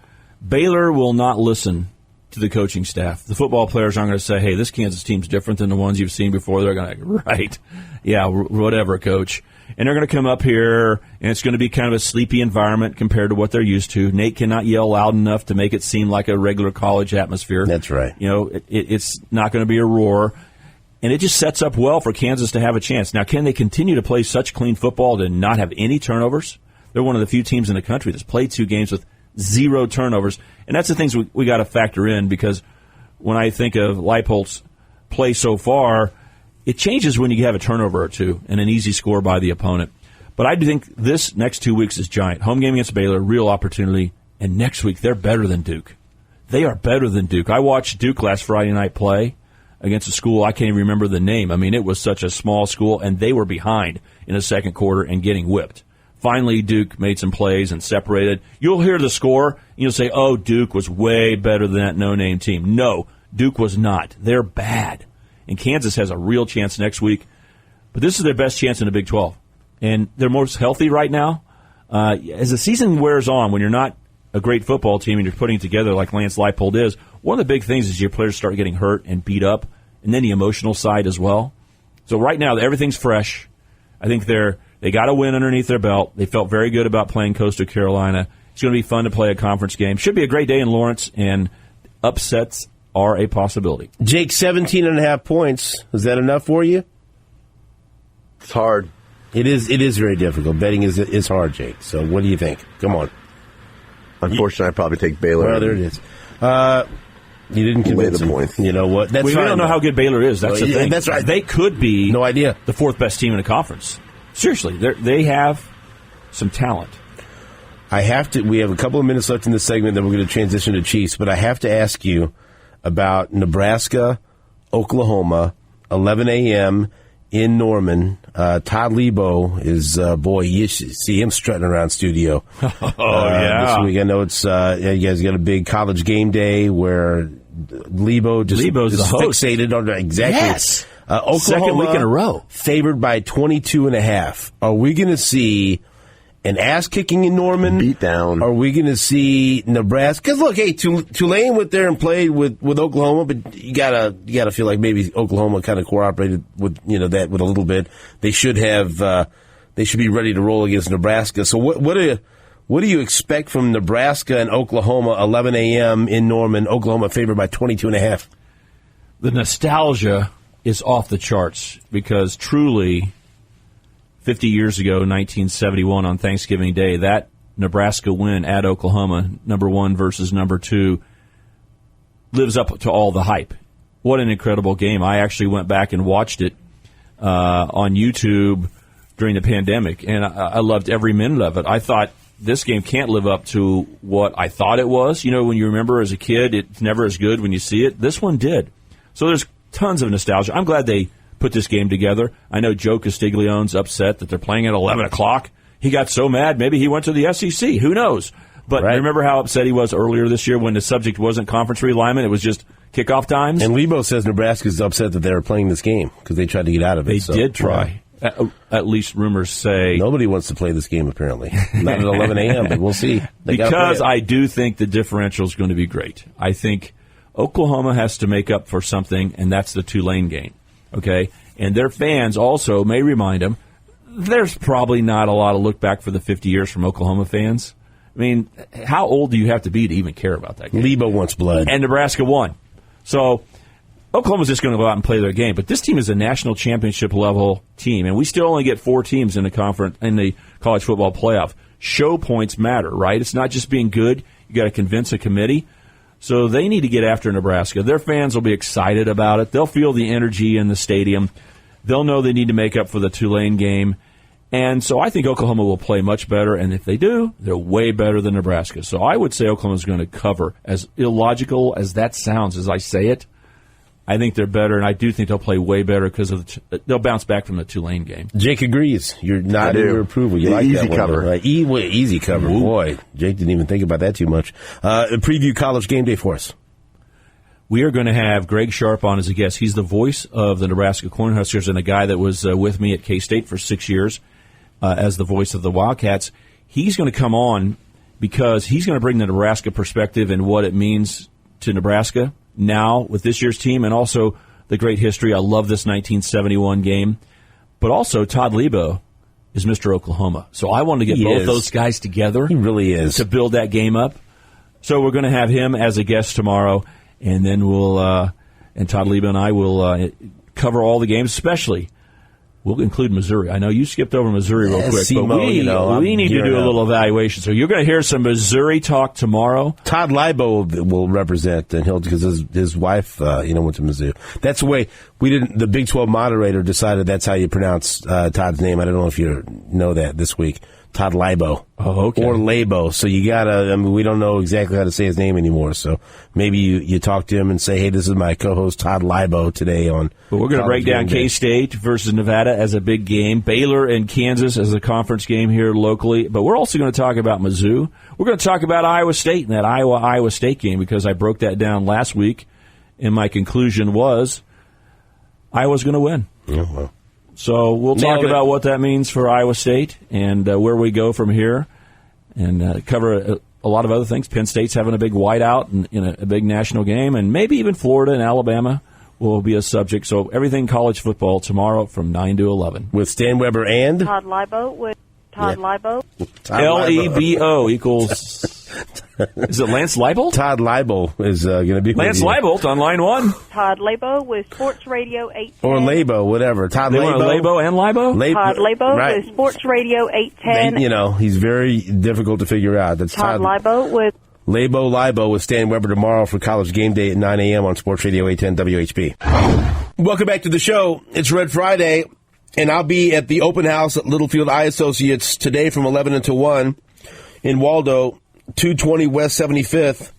C: Baylor will not listen to the coaching staff. The football players aren't going to say, hey, this Kansas team's different than the ones you've seen before. They're going to, right, yeah, whatever, coach. And they're going to come up here, and it's going to be kind of a sleepy environment compared to what they're used to. Nate cannot yell loud enough to make it seem like a regular college atmosphere.
B: That's right.
C: You know, it's not going to be a roar. And it just sets up well for Kansas to have a chance. Now, can they continue to play such clean football to not have any turnovers? They're one of the few teams in the country that's played 2 games with 0 turnovers. And that's the things we got to factor in because when I think of Leipoldt's play so far, it changes when you have a turnover or 2 and an easy score by the opponent. But I do think this next 2 weeks is giant. Home game against Baylor, real opportunity. And next week, they're better than Duke. They are better than Duke. I watched Duke last Friday night play against a school I can't even remember the name. I mean, it was such a small school, and they were behind in the second quarter and getting whipped. Finally, Duke made some plays and separated. You'll hear the score, and you'll say, oh, Duke was way better than that no-name team. No, Duke was not. They're bad. And Kansas has a real chance next week. But this is their best chance in the Big 12. and they're most healthy right now. As the season wears on, when you're not a great football team and you're putting it together like Lance Leipold is, one of the big things is your players start getting hurt and beat up, and then the emotional side as well. So right now, everything's fresh. I think they got a win underneath their belt. They felt very good about playing Coastal Carolina. It's going to be fun to play a conference game. Should be a great day in Lawrence, and upsets are a possibility.
B: Jake, 17.5 points. Is that enough for you?
E: It's hard.
B: It is very difficult. Betting is hard, Jake. So what do you think? Come on.
E: Unfortunately, I'd probably take Baylor.
B: Well, there it is. You didn't convince
E: the
B: him.
E: points.
B: You know what? That's
C: we don't know how good Baylor is. That's the thing.
B: That's right.
C: They could be
B: no idea.
C: the fourth best team in the conference. Seriously, they have some talent.
B: We have a couple of minutes left in this segment, then we're going to transition to Chiefs, but I have to ask you about Nebraska, Oklahoma, 11 a.m. in Norman. Todd Lebo is, you should see him strutting around studio.
C: Yeah.
B: This week. I know it's, you guys got a big college game day where Lebo's
C: the host.
B: Fixated on exactly.
C: Yes.
B: Oklahoma,
C: second week in a row.
B: Favored by 22.5. Are we going to see an ass-kicking in Norman?
E: Beat down.
B: Are we going to see Nebraska? Because, look, hey, Tulane went there and played with Oklahoma, but you gotta feel like maybe Oklahoma kind of cooperated with that with a little bit. They should have they should be ready to roll against Nebraska. So what do you expect from Nebraska and Oklahoma? 11 a.m. in Norman. Oklahoma favored by 22.5.
C: The nostalgia is off the charts because truly 50 years ago, 1971 on Thanksgiving Day, that Nebraska win at Oklahoma, number 1 versus number 2, lives up to all the hype. What an incredible game. I actually went back and watched it on YouTube during the pandemic, and I loved every minute of it. I thought this game can't live up to what I thought it was. You know, when you remember as a kid, it's never as good when you see it. This one did. So there's tons of nostalgia. I'm glad they put this game together. I know Joe Castiglione's upset that they're playing at 11 o'clock. He got so mad, maybe he went to the SEC. Who knows? But
B: right.
C: Remember how upset he was earlier this year when the subject wasn't conference realignment, it was just kickoff times?
B: And Lebo says Nebraska's upset that they were playing this game because they tried to get out of it.
C: They did try. At least rumors say.
B: Nobody wants to play this game, apparently. Not at 11 a.m., but we'll see.
C: Because I do think the differential is going to be great. I think Oklahoma has to make up for something, and that's the Tulane game. Okay? And their fans also may remind them, there's probably not a lot of look back for the 50 years from Oklahoma fans. I mean, how old do you have to be to even care about that game?
B: Lebo wants blood.
C: And Nebraska won. So Oklahoma's just going to go out and play their game. But this team is a national championship level team, and we still only get 4 teams in the conference in the college football playoff. Show points matter, right? It's not just being good. You got to convince a committee. So they need to get after Nebraska. Their fans will be excited about it. They'll feel the energy in the stadium. They'll know they need to make up for the Tulane game. And so I think Oklahoma will play much better, and if they do, they're way better than Nebraska. So I would say Oklahoma's going to cover. As illogical as that sounds as I say it, I think they're better, and I do think they'll play way better because they'll bounce back from the Tulane game.
B: Jake agrees. You're nodding your approval. You like
E: easy
B: that
E: cover.
B: One, right? Easy cover. Ooh. Boy, Jake didn't even think about that too much. Preview college game day for us.
C: We are going to have Greg Sharp on as a guest. He's the voice of the Nebraska Cornhuskers and a guy that was with me at K-State for 6 years as the voice of the Wildcats. He's going to come on because he's going to bring the Nebraska perspective and what it means to Nebraska now with this year's team and also the great history. I love this 1971 game. But also Todd Lebo is Mr. Oklahoma. So I wanted to get both those guys together.
B: He really is.
C: To build that game up. So we're going to have him as a guest tomorrow. And then and Todd Lebo and I will cover all the games, especially we'll include Missouri. I know you skipped over Missouri real quick, but we need to do a little evaluation. So you're going to hear some Missouri talk tomorrow.
B: Todd Lebo will represent, and because his wife, went to Mizzou. That's the way the Big 12 moderator decided that's how you pronounce Todd's name. I don't know if you know that this week. Todd Lebo.
C: Oh, okay.
B: Or Lebo. So you gotta, we don't know exactly how to say his name anymore. So maybe you talk to him and say, hey, this is my co-host Todd Lebo today on.
C: But we're going to break down K-State versus Nevada as a big game. Baylor and Kansas as a conference game here locally. But we're also going to talk about Mizzou. We're going to talk about Iowa State and that Iowa State game because I broke that down last week. And my conclusion was Iowa's going to win.
B: Yeah, well.
C: So we'll talk
B: Nailed it.
C: about what that means for Iowa State and where we go from here, and cover a lot of other things. Penn State's having a big whiteout in a big national game, and maybe even Florida and Alabama will be a subject. So everything college football tomorrow from 9 to 11.
B: With Stan Weber and
F: Todd Libo with Todd Libo.
C: Lebo equals. Is it Lance Leibold?
B: Todd Libo is going to be
C: Lance
B: with you.
C: Leibold on line one.
F: Todd Libo with Sports Radio 810.
B: Or Labo, whatever. Todd
C: They
B: Labo.
C: want Lebo and Libo?
F: Todd Libo
B: right.
F: with Sports Radio 810.
B: You know, he's very difficult to figure out. That's
F: Todd Libo with
B: Libo with Stan Weber tomorrow for College Game Day at 9 a.m. on Sports Radio 810 WHP. Welcome back to the show. It's Red Friday, and I'll be at the open house at Littlefield Eye Associates today from 11 until 1 in Waldo, 220 West 75th.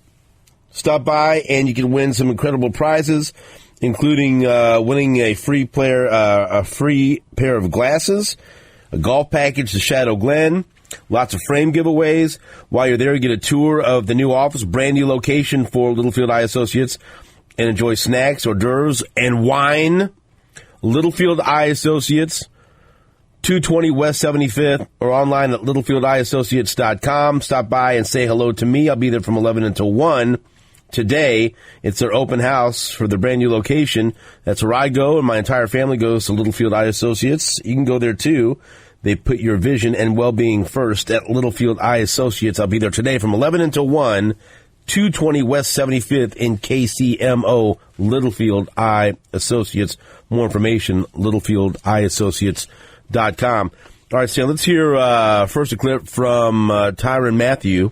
B: Stop by, and you can win some incredible prizes, including winning a free pair of glasses, a golf package to Shadow Glen, lots of frame giveaways. While you're there, you get a tour of the new office, brand new location for Littlefield Eye Associates, and enjoy snacks, hors d'oeuvres, and wine. Littlefield Eye Associates, 220 West 75th, or online at littlefieldeyeassociates.com. Stop by and say hello to me. I'll be there from 11 until 1 today. It's their open house for the brand new location. That's where I go, and my entire family goes to Littlefield Eye Associates. You can go there, too. They put your vision and well-being first at Littlefield Eye Associates. I'll be there today from 11 until 1, 220 West 75th in KCMO, Littlefield Eye Associates. More information, littlefieldeyeassociates.com. All right, Stan, let's hear first a clip from Tyrann Mathieu,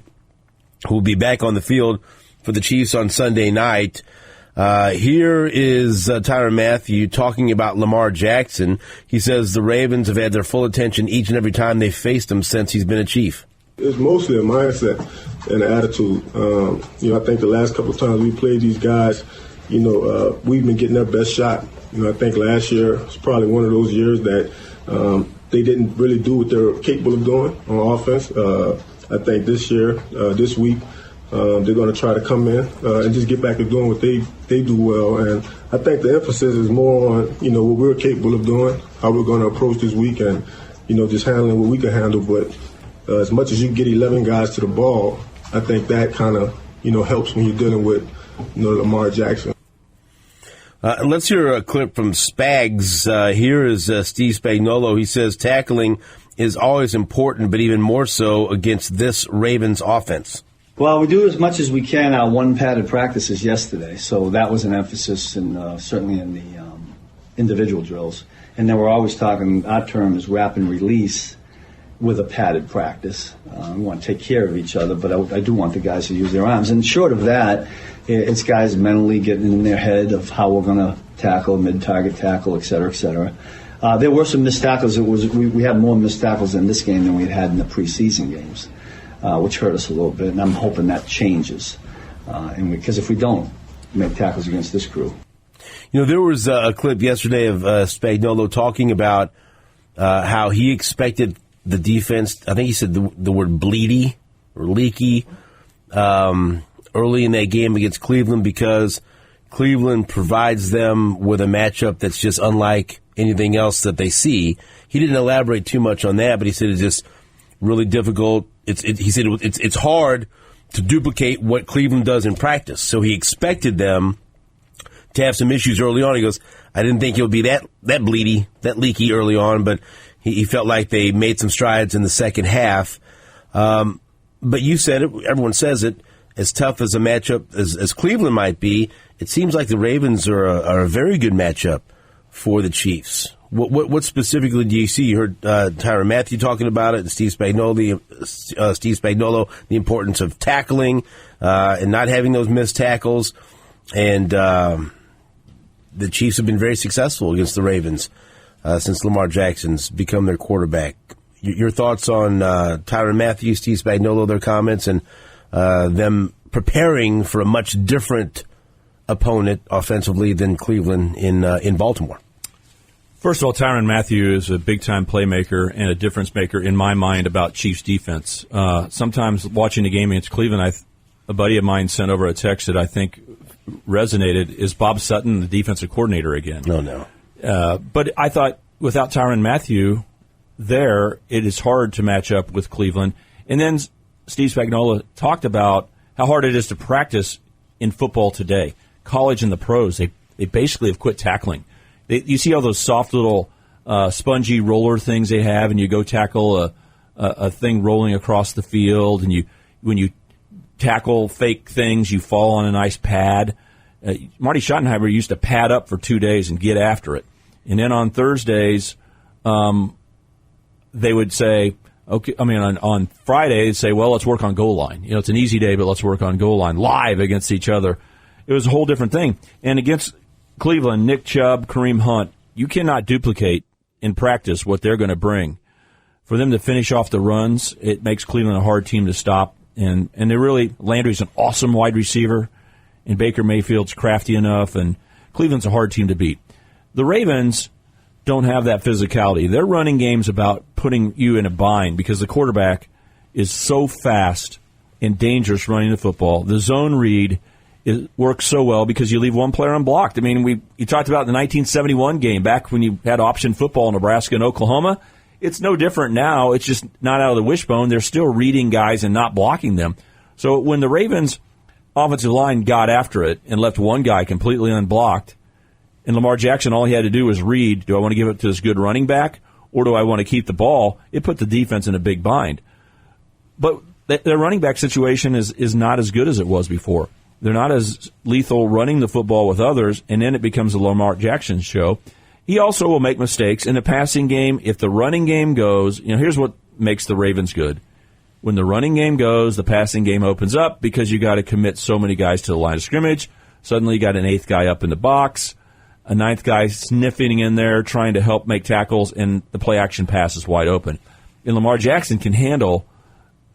B: who will be back on the field for the Chiefs on Sunday night. Here is Tyrann Mathieu talking about Lamar Jackson. He says the Ravens have had their full attention each and every time they've faced him since he's been a Chief.
G: It's mostly a mindset and an attitude. I think the last couple of times we played these guys, we've been getting their best shot. I think last year was probably one of those years that they didn't really do what they're capable of doing on offense. I think this year, this week, they're going to try to come in and just get back to doing what they do well. And I think the emphasis is more on, what we're capable of doing, how we're going to approach this week, and, just handling what we can handle. But as much as you can get 11 guys to the ball, I think that kind of, helps when you're dealing with, Lamar Jackson.
B: Let's hear a clip from Spags. Here is Steve Spagnuolo. He says tackling is always important, but even more so against this Ravens offense.
H: Well, we do as much as we can. Our one padded practices yesterday, so that was an emphasis, and certainly in the individual drills. And then we're always talking, our term is wrap and release with a padded practice. We want to take care of each other, but I do want the guys to use their arms. And short of that, it's guys mentally getting in their head of how we're going to tackle, mid-target tackle, et cetera, et cetera. There were some missed tackles. We had more missed tackles in this game than we had in the preseason games, which hurt us a little bit, and I'm hoping that changes. Because if we don't make tackles against this crew.
B: There was a clip yesterday of Spagnuolo talking about how he expected the defense, I think he said the word bleedy or leaky, early in that game against Cleveland, because Cleveland provides them with a matchup that's just unlike anything else that they see. He didn't elaborate too much on that, but he said it's just really difficult. He said it's hard to duplicate what Cleveland does in practice. So he expected them to have some issues early on. He goes, I didn't think it would be that bleedy, that leaky early on, but he felt like they made some strides in the second half. But you said it, everyone says it, as tough as a matchup as Cleveland might be, it seems like the Ravens are a very good matchup for the Chiefs. What specifically do you see? You heard Tyrann Mathieu talking about it, and Steve Spagnuolo, the importance of tackling and not having those missed tackles. And the Chiefs have been very successful against the Ravens since Lamar Jackson's become their quarterback. Your thoughts on Tyrann Mathieu, Steve Spagnuolo, their comments, and them preparing for a much different opponent offensively than Cleveland in Baltimore?
C: First of all, Tyrann Mathieu is a big-time playmaker and a difference maker in my mind about Chiefs defense. Sometimes watching the game against Cleveland, a buddy of mine sent over a text that I think resonated. Is Bob Sutton the defensive coordinator again?
B: No.
C: But I thought without Tyrann Mathieu there, it is hard to match up with Cleveland. And then Steve Spagnuolo talked about how hard it is to practice in football today. College and the pros, they basically have quit tackling. You see all those soft little spongy roller things they have, and you go tackle a thing rolling across the field, and when you tackle fake things, you fall on a nice pad. Marty Schottenheimer used to pad up for 2 days and get after it. And then on Thursdays, they would say, okay, on Friday, they'd say, well, let's work on goal line. It's an easy day, but let's work on goal line live against each other. It was a whole different thing. And against Cleveland, Nick Chubb, Kareem Hunt, you cannot duplicate in practice what they're going to bring. For them to finish off the runs, it makes Cleveland a hard team to stop. And they really, Landry's an awesome wide receiver, and Baker Mayfield's crafty enough, and Cleveland's a hard team to beat. The Ravens don't have that physicality. Their running game's about putting you in a bind because the quarterback is so fast and dangerous running the football. The zone read works so well because you leave one player unblocked. You talked about the 1971 game back when you had option football in Nebraska and Oklahoma. It's no different now. It's just not out of the wishbone. They're still reading guys and not blocking them. So when the Ravens' offensive line got after it and left one guy completely unblocked, and Lamar Jackson, all he had to do was read, do I want to give it to this good running back or do I want to keep the ball? It put the defense in a big bind. But their running back situation is not as good as it was before. They're not as lethal running the football with others, and then it becomes a Lamar Jackson show. He also will make mistakes in the passing game. If the running game goes, here's what makes the Ravens good. When the running game goes, the passing game opens up because you got to commit so many guys to the line of scrimmage. Suddenly you got an eighth guy up in the box, a ninth guy sniffing in there, trying to help make tackles, and the play-action pass is wide open. And Lamar Jackson can handle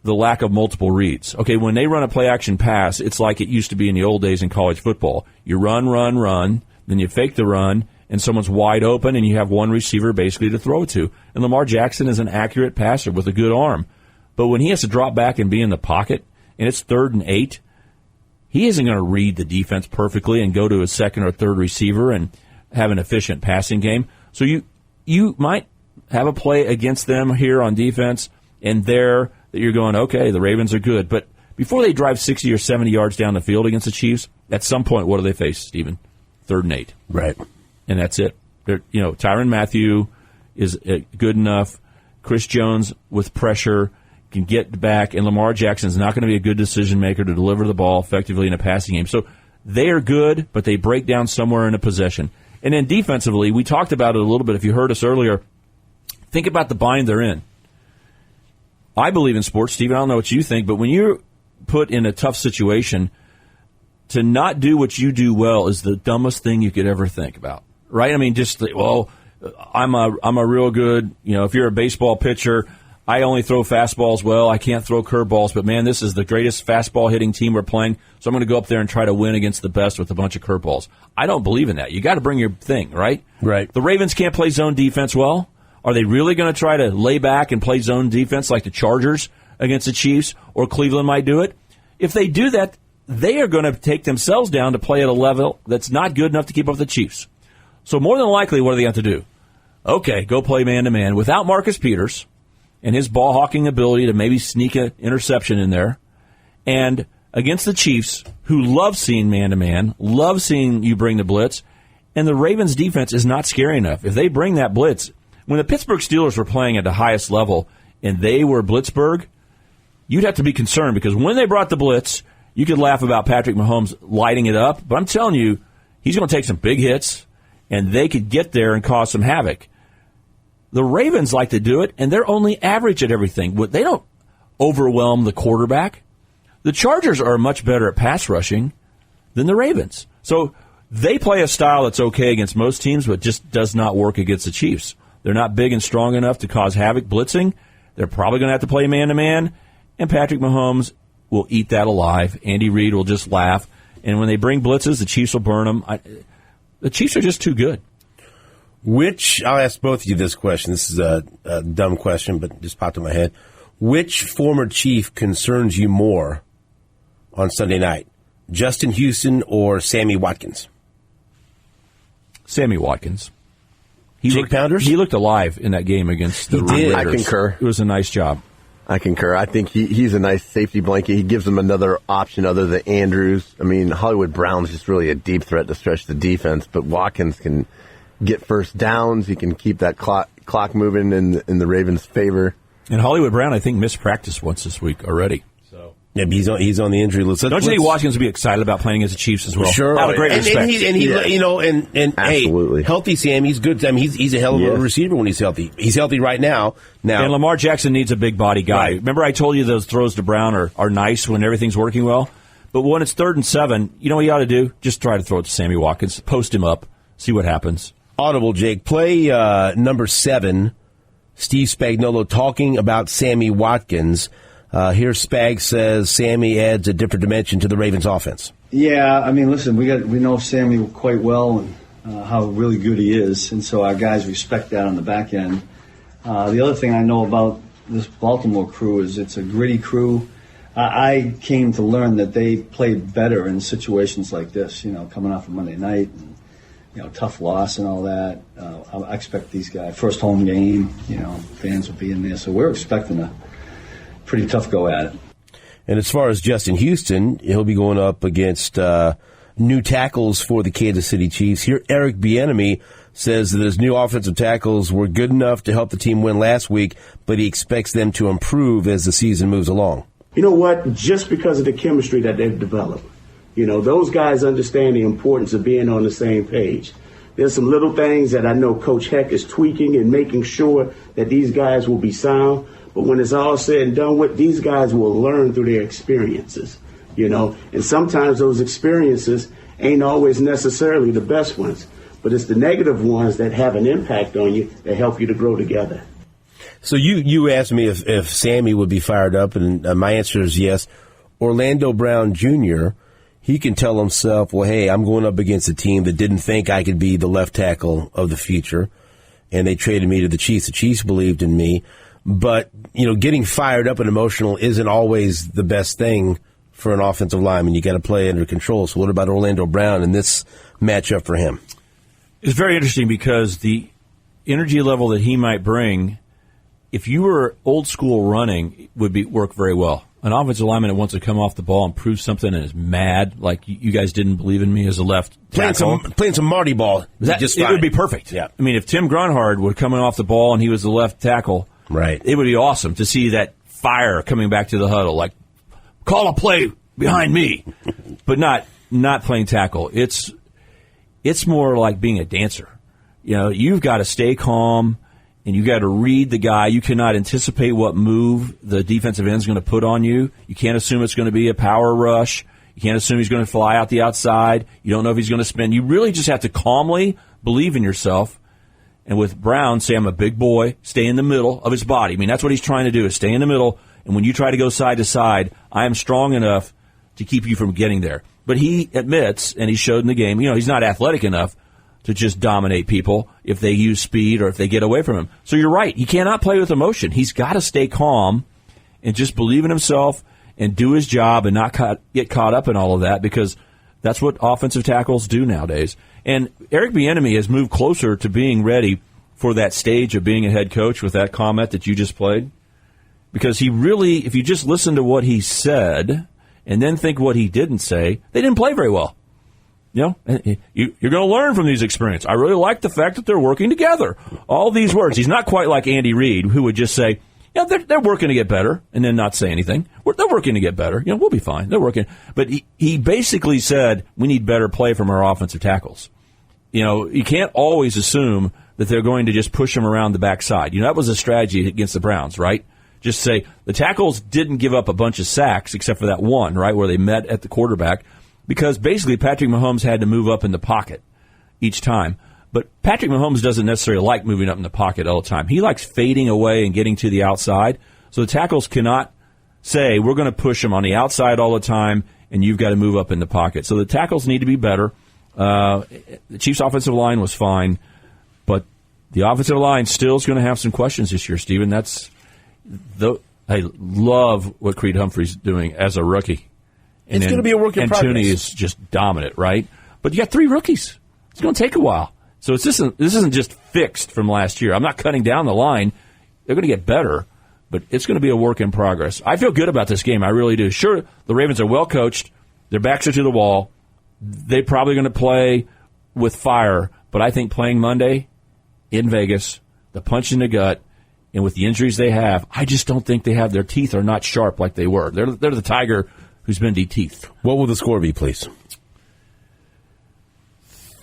C: the lack of multiple reads. Okay, when they run a play-action pass, it's like it used to be in the old days in college football. You run, then you fake the run, and someone's wide open, and you have one receiver basically to throw to. And Lamar Jackson is an accurate passer with a good arm. But when he has to drop back and be in the pocket, and it's 3rd and 8, he isn't going to read the defense perfectly and go to his second or third receiver and have an efficient passing game. So you might have a play against them here on defense, and there that you're going, okay, the Ravens are good. But before they drive 60 or 70 yards down the field against the Chiefs, at some point, what do they face, Stephen? 3rd and 8.
B: Right.
C: And that's it. Tyrann Mathieu is good enough. Chris Jones with pressure can get back, and Lamar Jackson is not going to be a good decision maker to deliver the ball effectively in a passing game. So they are good, but they break down somewhere in a possession. And then defensively, we talked about it a little bit. If you heard us earlier, think about the bind they're in. I believe in sports, Steve. I don't know what you think, but when you're put in a tough situation, to not do what you do well is the dumbest thing you could ever think about, right? I'm a real good, if you're a baseball pitcher, I only throw fastballs well. I can't throw curveballs, but man, this is the greatest fastball hitting team we're playing, so I'm going to go up there and try to win against the best with a bunch of curveballs. I don't believe in that. You got to bring your thing, right?
B: Right.
C: The Ravens can't play zone defense well. Are they really going to try to lay back and play zone defense like the Chargers against the Chiefs or Cleveland might do it? If they do that, they are going to take themselves down to play at a level that's not good enough to keep up with the Chiefs. So more than likely, what do they have to do? Okay, go play man-to-man without Marcus Peters and his ball-hawking ability to maybe sneak an interception in there, and against the Chiefs, who love seeing man-to-man, love seeing you bring the blitz, and the Ravens' defense is not scary enough. If they bring that blitz, when the Pittsburgh Steelers were playing at the highest level and they were Blitzburg, you'd have to be concerned because when they brought the blitz, you could laugh about Patrick Mahomes lighting it up, but I'm telling you, he's going to take some big hits, and they could get there and cause some havoc. The Ravens like to do it, and they're only average at everything. They don't overwhelm the quarterback. The Chargers are much better at pass rushing than the Ravens. So they play a style that's okay against most teams, but just does not work against the Chiefs. They're not big and strong enough to cause havoc blitzing. They're probably going to have to play man-to-man, and Patrick Mahomes will eat that alive. Andy Reid will just laugh. And when they bring blitzes, the Chiefs will burn them. The Chiefs are just too good.
B: I'll ask both of you this question. This is a dumb question, but just popped in my head. Which former Chief concerns you more on Sunday night? Justin Houston or Sammy Watkins?
C: Sammy Watkins.
B: Jake Pounders?
C: He looked alive in that game against the
B: did.
C: Raiders.
E: I concur.
C: It was a nice job.
E: I concur. I think he's a nice safety blanket. He gives them another option other than Andrews. I mean, Hollywood Brown's just really a deep threat to stretch the defense, but Watkins can get first downs. He can keep that clock moving in the Ravens' favor.
C: And Hollywood Brown, I think, missed practice once this week already.
B: Yeah, but he's on the injury list.
C: Don't you think Watkins would be excited about playing against the Chiefs as well?
B: Sure.
C: Out of great respect.
B: And
E: Absolutely.
B: hey, healthy Sam, he's good. I mean, he's a hell of a receiver when he's healthy. He's healthy right now.
C: And Lamar Jackson needs a big body guy.
B: Right.
C: Remember I told you those throws to Brown are nice when everything's working well? But when it's 3rd and 7, you know what you ought to do? Just try to throw it to Sammy Watkins. Post him up. See what happens.
B: Audible, Jake. Play number 7, Steve Spagnuolo talking about Sammy Watkins. Here Spag says Sammy adds a different dimension to the Ravens offense.
H: Yeah, I mean, listen, we know Sammy quite well and how really good he is, and so our guys respect that on the back end. The other thing I know about this Baltimore crew is it's a gritty crew. I came to learn that they play better in situations like this, coming off of Monday night, and, tough loss and all that. I expect these guys, first home game, fans will be in there, so we're expecting a pretty tough go at it.
B: And as far as Justin Houston, he'll be going up against new tackles for the Kansas City Chiefs. Here, Eric Bieniemy says that his new offensive tackles were good enough to help the team win last week, but he expects them to improve as the season moves along.
I: You know what? Just because of the chemistry that they've developed, those guys understand the importance of being on the same page. There's some little things that I know Coach Heck is tweaking and making sure that these guys will be sound. But when it's all said and done with, these guys will learn through their experiences, And sometimes those experiences ain't always necessarily the best ones. But it's the negative ones that have an impact on you that help you to grow together.
B: So you asked me if Sammy would be fired up, and my answer is yes. Orlando Brown Jr., he can tell himself, well, hey, I'm going up against a team that didn't think I could be the left tackle of the future, and they traded me to the Chiefs. The Chiefs believed in me. But, getting fired up and emotional isn't always the best thing for an offensive lineman. You got to play under control. So what about Orlando Brown and this matchup for him?
C: It's very interesting because the energy level that he might bring, if you were old school running, would work very well. An offensive lineman that wants to come off the ball and prove something and is mad, like you guys didn't believe in me as a left tackle.
B: Playing some Marty ball.
C: It would be perfect.
B: Yeah.
C: I mean, if Tim Grunhard were coming off the ball and he was the left tackle,
B: right,
C: it would be awesome to see that fire coming back to the huddle, like, call a play behind me, but not playing tackle. It's more like being a dancer. You've got to stay calm, and you've got to read the guy. You cannot anticipate what move the defensive end is going to put on you. You can't assume it's going to be a power rush. You can't assume he's going to fly out the outside. You don't know if he's going to spin. You really just have to calmly believe in yourself. And with Brown, say I'm a big boy, stay in the middle of his body. I mean, that's what he's trying to do, is stay in the middle. And when you try to go side to side, I am strong enough to keep you from getting there. But he admits, and he showed in the game, he's not athletic enough to just dominate people if they use speed or if they get away from him. So you're right. He cannot play with emotion. He's got to stay calm and just believe in himself and do his job and not get caught up in all of that, because that's what offensive tackles do nowadays. And Eric Bieniemy has moved closer to being ready for that stage of being a head coach with that comment that you just played. Because he really, if you just listen to what he said and then think what he didn't say, they didn't play very well. You're going to learn from these experiences. I really like the fact that they're working together. All these words. He's not quite like Andy Reid, who would just say, they're working to get better, and then not say anything. They're working to get better. We'll be fine. They're working. But he basically said, we need better play from our offensive tackles. You can't always assume that they're going to just push them around the backside. That was a strategy against the Browns, right? Just say, the tackles didn't give up a bunch of sacks, except for that one, right, where they met at the quarterback, because basically Patrick Mahomes had to move up in the pocket each time. But Patrick Mahomes doesn't necessarily like moving up in the pocket all the time. He likes fading away and getting to the outside. So the tackles cannot say, we're going to push him on the outside all the time, and you've got to move up in the pocket. So the tackles need to be better. The Chiefs' offensive line was fine, but the offensive line still is going to have some questions this year, Stephen. I love what Creed Humphrey's doing as a rookie.
B: It's going to be a work in progress.
C: And Tooney is just dominant, right? But you got 3 rookies. It's going to take a while. So this isn't just fixed from last year. I'm not cutting down the line. They're going to get better, but it's going to be a work in progress. I feel good about this game. I really do. Sure, the Ravens are well coached. Their backs are to the wall. They're probably going to play with fire, but I think playing Monday in Vegas, the punch in the gut, and with the injuries they have, I just don't think their teeth are not sharp like they were. They're the tiger who's been de-teethed.
B: What will the score be, please?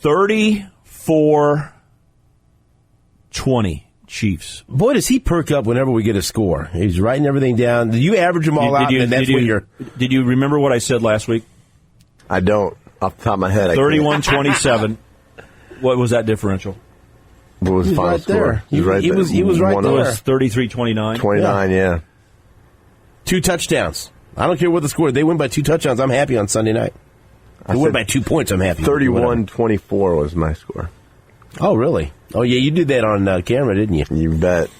C: 34-20 Chiefs.
B: Boy, does he perk up whenever we get a score. He's writing everything down. Do you average them all out, and that's when you're...
C: Did you remember what I said last week?
E: I don't. Off the top of my head,
C: 31-27. What was that differential?
E: What was the final
B: right
E: score?
B: there. He was right there.
C: It was 33-29.
E: 29, yeah.
B: 2 touchdowns. I don't care what the score. They win by 2 touchdowns. I'm happy on Sunday night. They win by 2 points. I'm happy.
E: 31-24 was my score.
B: Oh, really? Oh, yeah. You did that on camera, didn't you?
E: You bet.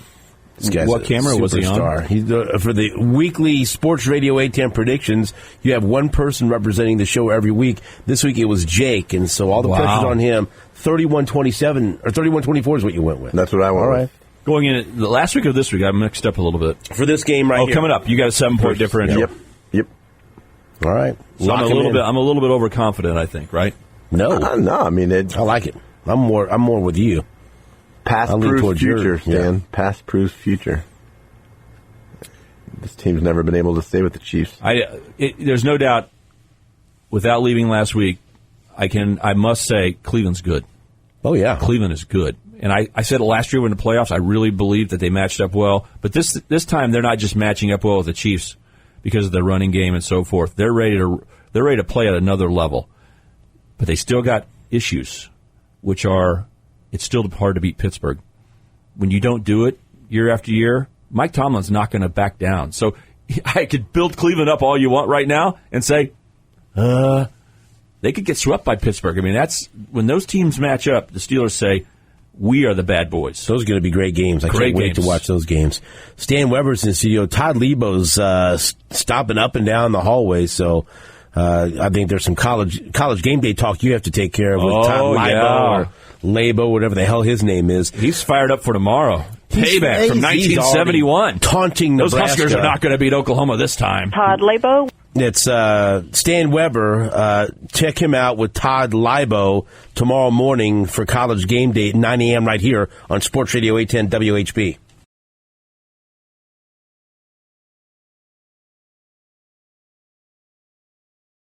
B: This guy's
C: what camera was he on?
B: He's for the weekly Sports Radio 810 predictions, you have one person representing the show every week. This week it was Jake, and so all the pressure's on him. 31-27 or 31-24 is what you went with.
E: That's what I went
B: all right.
E: with.
C: Going in the last week or this week, I mixed up a little bit.
B: For this game right here.
C: Coming up. You got a 7-point differential.
E: Yep.
B: All right.
C: So I'm a little bit overconfident, I think, right?
B: No.
E: No, I mean...
B: I like it. I'm more with you.
E: Past proves future, Stan. Yeah. Past proves future. This team's never been able to stay with the Chiefs.
C: There's no doubt, without leaving last week, I must say Cleveland's good.
B: Oh, yeah.
C: Cleveland is good. And I said it last year in the playoffs, I really believed that they matched up well. But this time, they're not just matching up well with the Chiefs because of their running game and so forth. They're ready to play at another level. But they still got issues, which are... It's still hard to beat Pittsburgh. When you don't do it year after year, Mike Tomlin's not going to back down. So I could build Cleveland up all you want right now and say, they could get swept by Pittsburgh. I mean, that's when those teams match up, the Steelers say, we are the bad boys.
B: Those are going to be great games. I can't wait to watch those games. Stan Weber's in the studio. Todd Lebo's stopping up and down the hallway, so... I think there's some college game day talk you have to take care of with Todd Lebo or Lebo, whatever the hell his name is.
C: He's fired up for tomorrow. Payback from 1971.
B: Taunting
C: Those
B: Nebraska.
C: Huskers are not going to beat Oklahoma this time.
F: Todd Lebo.
B: It's Stan Weber. Check him out with Todd Lebo tomorrow morning for college game day at 9 a.m. right here on Sports Radio 810 WHB.